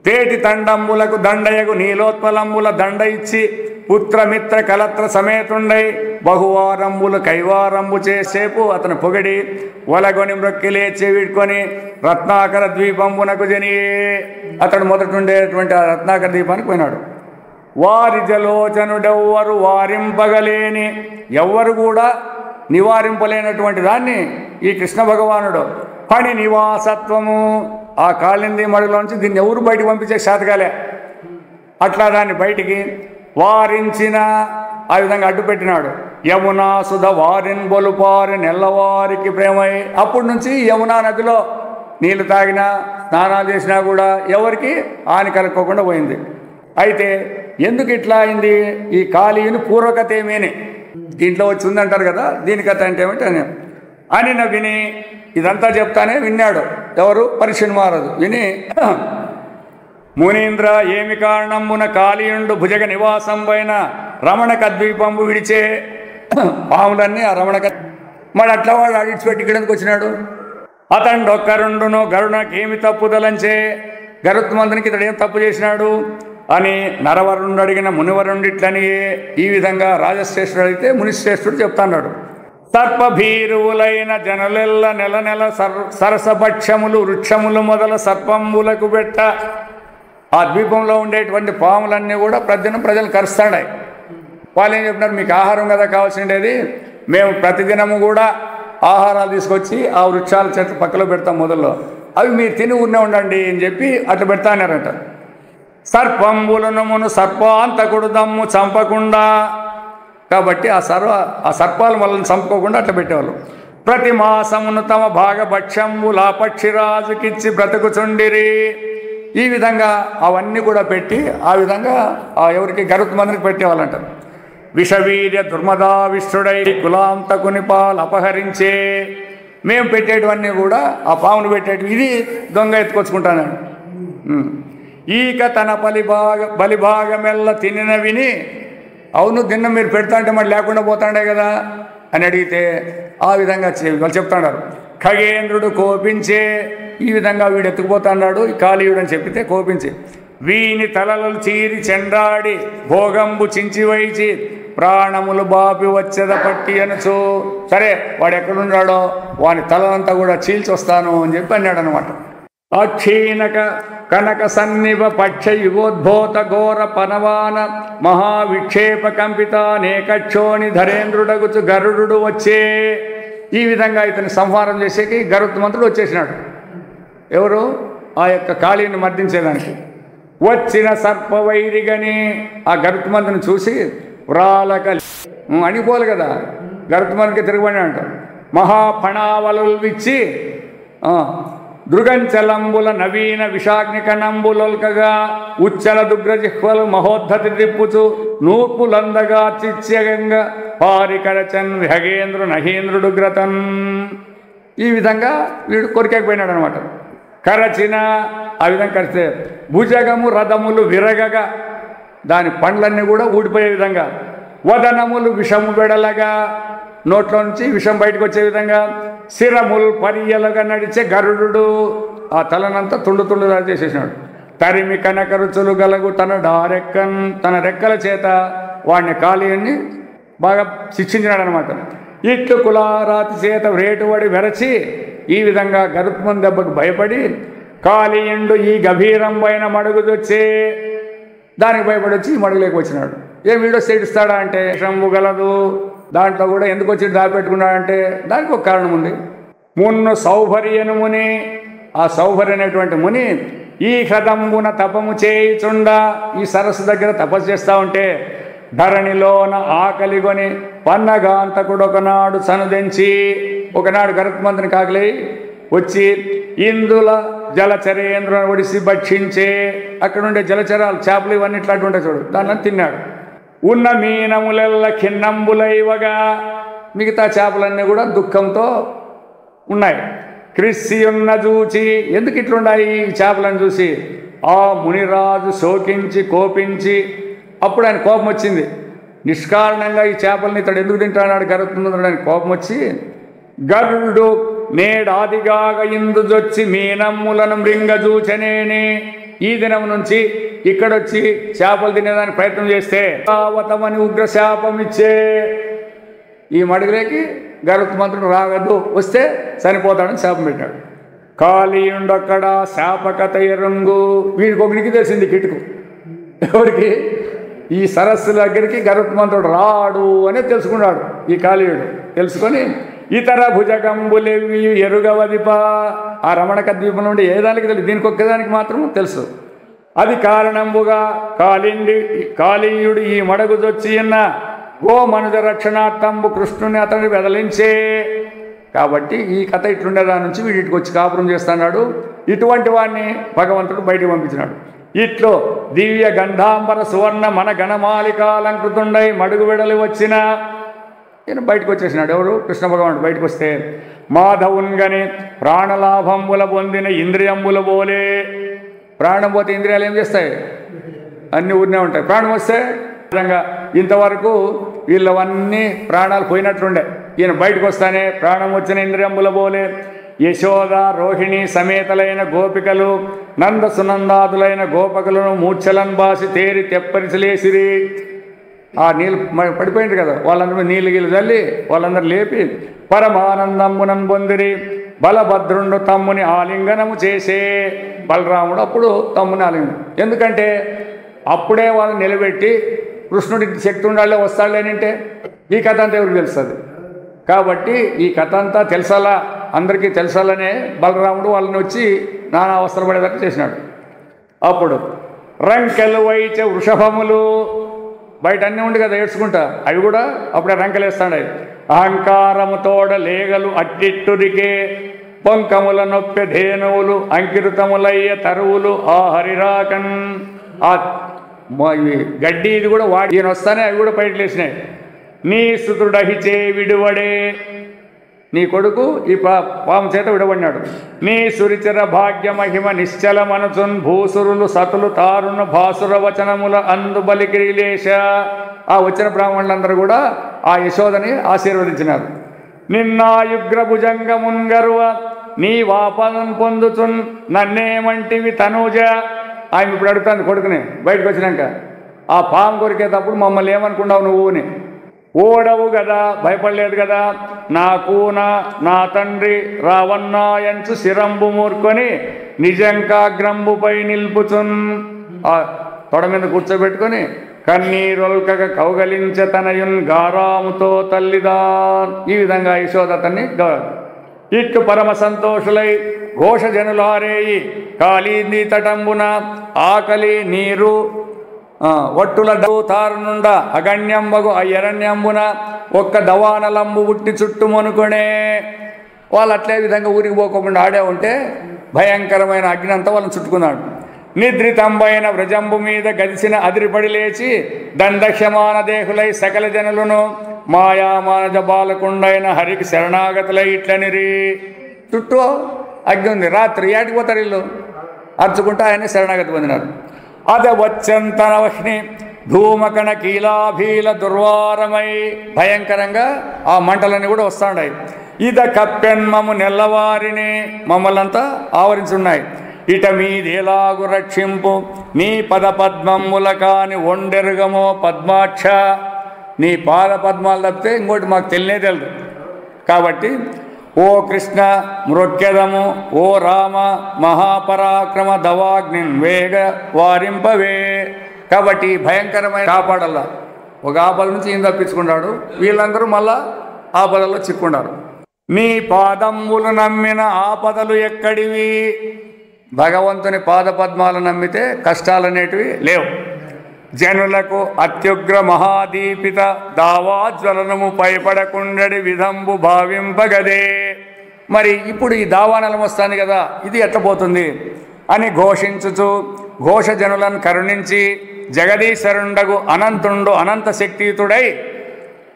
తేటి తండంబులకు దండయగు నీలోత్పలంబుల దండ ఇచ్చి పుత్రమిత్ర కలత్ర సమేతుండై బహువారంబులు కైవారంబు చేసేపు అతను పొగడి ఒలగొని మ్రొక్కిలే చెవిడ్కొని రత్నాకర ద్వీపంబునకు జనియే. అతడు మొదట ఉండేటువంటి ఆ రత్నాకర ద్వీపానికి పోయినాడు. వారి జలోచనుడెవ్వరు వారింపగలేని, ఎవ్వరు కూడా నివారింపలేనటువంటి దాన్ని ఈ కృష్ణ భగవానుడు పని నివాసత్వము, ఆ కాళింది మడులోంచి దీన్ని ఎవరు బయటికి పంపించే శాతకాలే. అట్లా దాన్ని బయటికి వారించిన, ఆ విధంగా అడ్డుపెట్టినాడు. యమునా సుధ వారిన్ బొలుపారి నెల్లవారికి ప్రేమై. అప్పటి నుంచి యమునా నదిలో నీళ్లు తాగినా స్నానాలు చేసినా కూడా ఎవరికి హాని కలుక్కోకుండా పోయింది. అయితే ఎందుకు ఇట్లా అయింది? ఈ కాళీయుని పూర్వకథ ఏమేని దీంట్లో వచ్చి ఉందంటారు కదా, దీని కథ అంటే ఏమిటి అని విని ఇదంతా చెప్తానే విన్నాడు. ఎవరు? పరీక్షిత్ మహారాజు. విని మునీంద్ర ఏమి కారణమున కాళీయుండు భుజగ నివాసం పైన రమణక ద్వీపంబు విడిచే పాములన్నీ ఆ రమణక, మరి అట్లా వాడు అడిచిపెట్టి ఇక్కడికి వచ్చినాడు. అతండొక్కరుండును గరుడకేమి తప్పుదలంచే, గరుత్మంతునికి ఇతడు ఏం తప్పు చేసినాడు అని నరవరుణుడు అడిగిన మునివరుండిట్లని. ఈ విధంగా రాజశ్రేష్ఠుడు అయితే మునిశ్రేష్ఠుడు చెప్తాన్నాడు. సర్పభీరువులైన జనులెల్ల నెల నెల సరసభక్షములు వృక్షములు మొదల సర్పంబులకు పెట్ట. ఆ ద్వీపంలో ఉండేటువంటి పాములన్నీ కూడా ప్రతిదినం ప్రజలు కరుస్తాడాయి. వాళ్ళు ఏం చెప్పినారు, మీకు ఆహారం కదా కావాల్సిండేది, మేము ప్రతిదినము కూడా ఆహారాలు తీసుకొచ్చి ఆ వృక్షాల చెట్ల పక్కలో పెడతాం మొదల్లో, అవి మీరు తిని ఊరినే ఉండండి అని చెప్పి అట్లా పెడతా అన్నారంట. సర్పంబులను సర్పాంతకుడు దమ్ము చంపకుండా, కాబట్టి ఆ సర్పాలు వాళ్ళని చంపుకోకుండా అట్లా పెట్టేవాళ్ళు. ప్రతి మాసమును తమ భాగభక్ష్యంబులా పక్షిరాజుకిచ్చి బ్రతుకుచుండిరి. ఈ విధంగా అవన్నీ కూడా పెట్టి ఆ విధంగా ఎవరికి గరుత్మంతునికి పెట్టేవాళ్ళంట. విషవీర్య దుర్మదావిష్ఠుడై కులాంతకుని పాలు అపహరించే, మేము పెట్టేటివన్నీ కూడా ఆ పామును పెట్టేటివి ఇది దొంగ ఎత్తుకొచ్చుకుంటాను. ఈక తన బలిభాగమెల్ల తినిన విని, అవును తిన్న మీరు పెడతా అంటే మరి లేకుండా పోతాడే కదా అని అడిగితే ఆ విధంగా వాళ్ళు చెప్తాడారు. ఖగేంద్రుడు కోపించే, ఈ విధంగా వీడు ఎత్తుకుపోతాడు ఈ కాళీయుడు అని చెప్పితే కోపించి వీని తలలు చీరి చెండాడి భోగంబు చించి వైచి ప్రాణములు బాపి వచ్చేద పట్టి అనచు, సరే వాడు ఎక్కడున్నాడో వాని తలనంతా కూడా చీల్చొస్తాను అని చెప్పి అన్నాడు అనమాట. అక్షీణక కనక సన్నివ పక్ష యుగోద్భోత ఘోర పనవాన మహావిక్షేప కంపిత నేకక్షోణి ధరేంద్రుడగుచు గరుడు వచ్చే. ఈ విధంగా ఇతని సంహారం చేసేకి గరుత్మంతుడు వచ్చేసినాడు. ఎవరు? ఆ యొక్క కాళీని మర్దించేదానికి. వచ్చిన సర్పవైరిగని ఆ గరుత్మంతుని చూసి వ్రాలక అణిపోలు కదా, గరుత్మంతునికి తిరగబడినాడంట. మహాఫణావలు విచ్చి దృగంచలంబుల నవీన విషాగ్నికనంబులొల్కగా ఉచ్చల దుగ్రజిహ్వలు మహోద్ధతి దిప్పుచు నూర్పులందగా చిత్స్యగంగా పారికరచన్ విహగేంద్రు నహేంద్రుడు గ్రతన్. ఈ విధంగా వీడు కొరికేకపోయినాడు అనమాట. కరచిన ఆ విధంగా కరిస్తే భుజగము రథములు విరగగా దాని పండ్లన్నీ కూడా ఊడిపోయే విధంగా, వదనములు విషము వెడలగా నోట్లో నుంచి విషం బయటకు వచ్చే విధంగా, శిరములు పరియలుగా నడిచే గరుడు ఆ తలనంతా తుండు చేసేసినాడు. తరిమి కనక రుచులు గలగు తన రెక్కల చేత వాడిని కాళీయుణ్ణి బాగా శిక్షించినాడు అనమాట. ఇట్లు కులారాతి చేత వ్రేటుబడి వెరచి ఈ విధంగా గరుత్మంతుని దెబ్బకు భయపడి కాళీయుండు ఈ గభీరంపైన మడుగుదొచ్చే, దానికి భయపడి వచ్చి ఈ మడుగులోకి వచ్చినాడు. ఏ వీడో సేటిస్తాడా అంటే శంభు గలదు. దాంట్లో కూడా ఎందుకు వచ్చి దాపెట్టుకున్నాడంటే దానికి ఒక కారణం ఉంది. మున్ను సౌభర్యను ముని, ఆ సౌభర్య అనేటువంటి ముని ఈ హృదంబున తపము చేయుచుండ, ఈ సరస్సు దగ్గర తపస్సు చేస్తూ ఉంటే ధరణిలోన ఆకలిగొని పన్నగాంతకుడు ఒకనాడు సనుదెంచి, ఒకనాడు గరుత్మంతునికి ఆకలి వచ్చి ఇందుల జలచరేంద్రుని ఒడిసి భక్షించే, అక్కడ ఉండే జలచరాలు చేపలు ఇవన్నీ ఇట్లాంటి ఉంటాయి చూడు, దాన్ని తిన్నాడు. ఉన్న మీనములెల్ల ఖిన్నంబులైవగా, మిగతా చేపలన్నీ కూడా దుఃఖంతో ఉన్నాయి. క్రిస్సి ఉన్న చూచి, ఎందుకు ఇట్లున్నాయి ఈ చేపలను చూసి ఆ మునిరాజు శోకించి కోపించి, అప్పుడు ఆయన కోపం వచ్చింది. నిష్కారణంగా ఈ చేపల్ని ఇతడు ఎందుకు తింటాడు గరుత్మంతుడు అని కోపం వచ్చి, గరుడు నేడాదిగాగ ఇందుజొచ్చి మీనమ్ములను మృంగజూచనేని, ఈ దినం నుంచి ఇక్కడొచ్చి చేపలు తినేదానికి ప్రయత్నం చేస్తే తావతమని ఉగ్రశాపం ఇచ్చే, ఈ మడుగులేకి గరుత్మంతుడు రాగద్దు, వస్తే చనిపోతాడని శాపం పెట్టాడు. కాళీయుండొక్కడ శాపకత ఎరుంగు, వీడికి ఒకరికి తెలిసింది కిటుకు. ఎవరికి? ఈ సరస్సు దగ్గరికి గరుత్మంతుడు రాడు అని తెలుసుకున్నాడు ఈ కాళీయుడు. తెలుసుకొని ఇతర భుజగంబులేవి ఎరుగవదిప, ఆ రమణక ద్వీపం నుండి ఏదానికి తెలుసు, దీనికి ఒక్కదానికి మాత్రం తెలుసు. అది కారణంబుగా కాళీయుడు ఈ మడగుదొచ్చి ఉన్న ఓ మనుజ రక్షణార్థంబు కృష్ణుని అతన్ని వెదలించే. కాబట్టి ఈ కథ ఇట్లుండేదాని నుంచి వీటికి వచ్చి కాపురం చేస్తున్నాడు. ఇటువంటి వాడిని భగవంతుడు బయటికి పంపించినాడు. ఇట్లో దివ్య గంధాంబర సువర్ణ మన గణమాలికాలంకృతుండై మడుగు వెడలి వచ్చిన ఈయన బయటకు వచ్చేసినాడు. ఎవరు? కృష్ణ భగవానుడు బయటకు వస్తే మాధవున్గని ప్రాణలాభంబుల పొందిన ఇంద్రియంబుల బోలే. ప్రాణం పోతే ఇంద్రియాలు ఏం చేస్తాయి? అన్నీ ఊరినే ఉంటాయి. ప్రాణం వస్తే విధంగా ఇంతవరకు వీళ్ళవన్నీ ప్రాణాలు పోయినట్లుండే. ఈయన బయటకు వస్తానే ప్రాణం వచ్చిన ఇంద్రియంబుల బోలే యశోద రోహిణి సమేతలైన గోపికలు నంద సునందాదులైన గోపకులను మూర్ఛలను బాసి తేరి తెప్పరిసిలేసిరి. ఆ నీళ్ళు పడిపోయింది కదా, వాళ్ళందరూ నీళ్ళు గీళ్ళు చల్లి వాళ్ళందరూ లేపి పరమానందమునం పొందిరి. బలభద్రుండు తమ్ముని ఆలింగనము చేసే. బలరాముడు అప్పుడు తమ్ముని ఆలింగనం, ఎందుకంటే అప్పుడే వాళ్ళని నిలబెట్టి కృష్ణుడికి శక్తి ఉండాలే వస్తాడులే అంటే ఈ కథ అంతా ఎవరికి తెలుస్తుంది. కాబట్టి ఈ కథ అంతా తెలుసాలా, అందరికీ తెలుసాలనే బలరాముడు వాళ్ళని వచ్చి నానా అవసరపడేటట్టు చేసినాడు. అప్పుడు రంకెలు వైచ వృషభములు, బయట అన్నీ ఉండి కదా ఏడ్చుకుంటా, అవి కూడా అప్పుడే రంకెలేస్తాడు. అహంకారముతోడ లేగలు అట్టిట్టురికే, పొంకముల నొప్పె ధేనువులు అంకిరుతములయ్య తరువులు ఆ హరిరాకన్. ఆ గడ్డి ఇది కూడా వాడి ఈయన వస్తానే అవి కూడా బయట లేచినాయి. నీ సుతుడహిచే విడువడే, నీ కొడుకు ఈ పాము చేత విడబడినాడు. నీ సురిచర భాగ్య మహిమ నిశ్చల మనసున్ భూసురులు సతులు తారుణ భాసుర వచనముల అందు బలికిరిలేశ. ఆ వచ్చిన బ్రాహ్మణులందరూ కూడా ఆ యశోదని ఆశీర్వదించినారు. నిన్నాయుగ్ర భుజంగమున్గర్వ నీ వాపదం పొందుచున్ నన్నేమంటివి తనూజ. ఆమె ఇప్పుడు అడుగుతాను కొడుకుని బయటకు వచ్చినాక, ఆ పాము కొరికేటప్పుడు మమ్మల్ని ఏమనుకున్నావు నువ్వుని? ఓడవు కదా, భయపడలేదు కదా. నా తండ్రి రావన్నాయంచు శిరంబు మూర్కొని నిజంకాగ్రంబుపై నిల్పుచున్. ఆ తొడ మీద కూర్చోబెట్టుకొని కన్నీరొల్కగ కౌగలించ తనయున్ గారాముతో తల్లిదా. ఈ విధంగా యశోద అతన్ని ఇట్టు పరమ సంతోషులై ఘోష జనులారేయి కాళీంది తటంబున ఆకలి నీరు ఒట్టుల తారునుండ అగణ్యంబగు ఆ ఎరణ్యంబున ఒక్క దవానలంబు ఉట్టి చుట్టుమనుకొనే. వాళ్ళు అట్లే విధంగా ఊరికి పోకుండా ఆడే ఉంటే భయంకరమైన అగ్ని అంతా వాళ్ళని చుట్టుకున్నాడు. నిద్రితంబైన వ్రజంబు మీద గదిసిన అదిరిపడి లేచి దండక్షమాన దేహులై సకల జనులను మాయామానజ బాలకుండైన హరికి శరణాగతులై ఇట్లనిరి. చుట్టూ అగ్ని ఉంది. రాత్రి ఏటికి పోతారు వీళ్ళు అర్చుకుంటూ ఆయన శరణాగతి పొందినారు. అద వచ్చంతనవహ్ని ధూమకణ కీలాభీల దుర్వారమై, భయంకరంగా ఆ మంటలన్నీ కూడా వస్తున్నాయి. ఇద కప్పెన్మము నెల్లవారిని, మమ్మల్నంతా ఆవరించున్నాయి. ఇట మీదేలాగు రక్షింపు నీ పద పద్మముల కాని ఒండెరుగమో పద్మాక్ష. నీ పాద పద్మాలు తప్పితే ఇంకోటి మాకు తెలియనే తెలియదు. కాబట్టి ఓ కృష్ణ మృక్యదము, ఓ రామ మహాపరాక్రమ దవాగ్నిన్ వేగ వారింపవే. కాబట్టి భయంకరమైన కాపాడల్లా. ఒక ఆపద నుంచి ఈయన తప్పించుకున్నాడు, వీళ్ళందరూ మళ్ళా ఆపదల్లో చిక్కున్నారు. నీ పాదములు నమ్మిన ఆపదలు ఎక్కడివి? భగవంతుని పాదపద్మాలు నమ్మితే కష్టాలనేటివి లేవు. జనులకు అత్యుగ్ర మహాదీపిత దావాజ్వలనము పైపడకుండడి విధంబు భావింపగదే. మరి ఇప్పుడు ఈ దావానలం వస్తాను కదా, ఇది ఎట్టపోతుంది అని ఘోషించుచు ఘోష జనులను కరుణించి జగదీశ్వరుండగు అనంతుండు అనంత శక్తియుతుడై,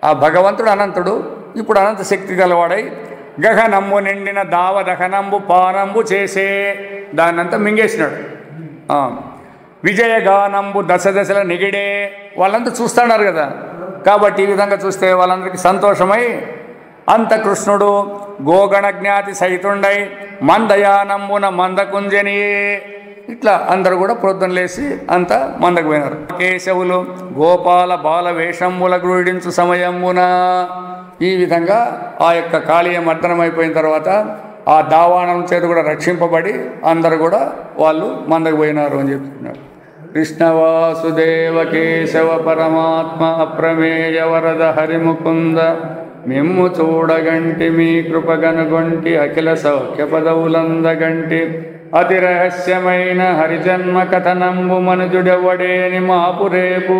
ఆ భగవంతుడు అనంతుడు, ఇప్పుడు అనంత శక్తి గలవాడై గగనంబు నిండిన దావదహనంబు పానంబు చేసే, దాన్నంతా మింగేసినాడు. విజయగానంబు దశ దశల నిగిడే, వాళ్ళంతా చూస్తున్నారు కదా. కాబట్టి ఈ విధంగా చూస్తే వాళ్ళందరికీ సంతోషమై అంత కృష్ణుడు గోగణ జ్ఞాతి సహితుండై మందయానంబున మందకుంజనియే. ఇట్లా అందరూ కూడా ప్రొద్దున లేచి అంతా మందకు పోయినారు. కేశవులు గోపాల బాల వేషంబుల గ్రూడించు సమయమున. ఈ విధంగా ఆ యొక్క కాళీయం అర్ధనమైపోయిన తర్వాత ఆ దావానం చేత కూడా రక్షింపబడి అందరూ కూడా వాళ్ళు మందకు పోయినారు అని చెప్తున్నారు. కృష్ణవాసుదేవ కేశవ పరమాత్మ అప్రమేయ వరద హరిముకుంద మిమ్ము చూడగంటి మీ కృపగనుగొంటి అఖిల సౌఖ్య పదవులందగంటి అతి రహస్యమైన హరిజన్మ కథనంబు మనుజుడెవడేని మాపు రేపు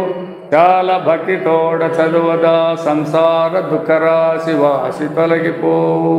చాలా భక్తితోడ చదువదా సంసార దుఃఖరాశి వాసి తొలగిపోవు.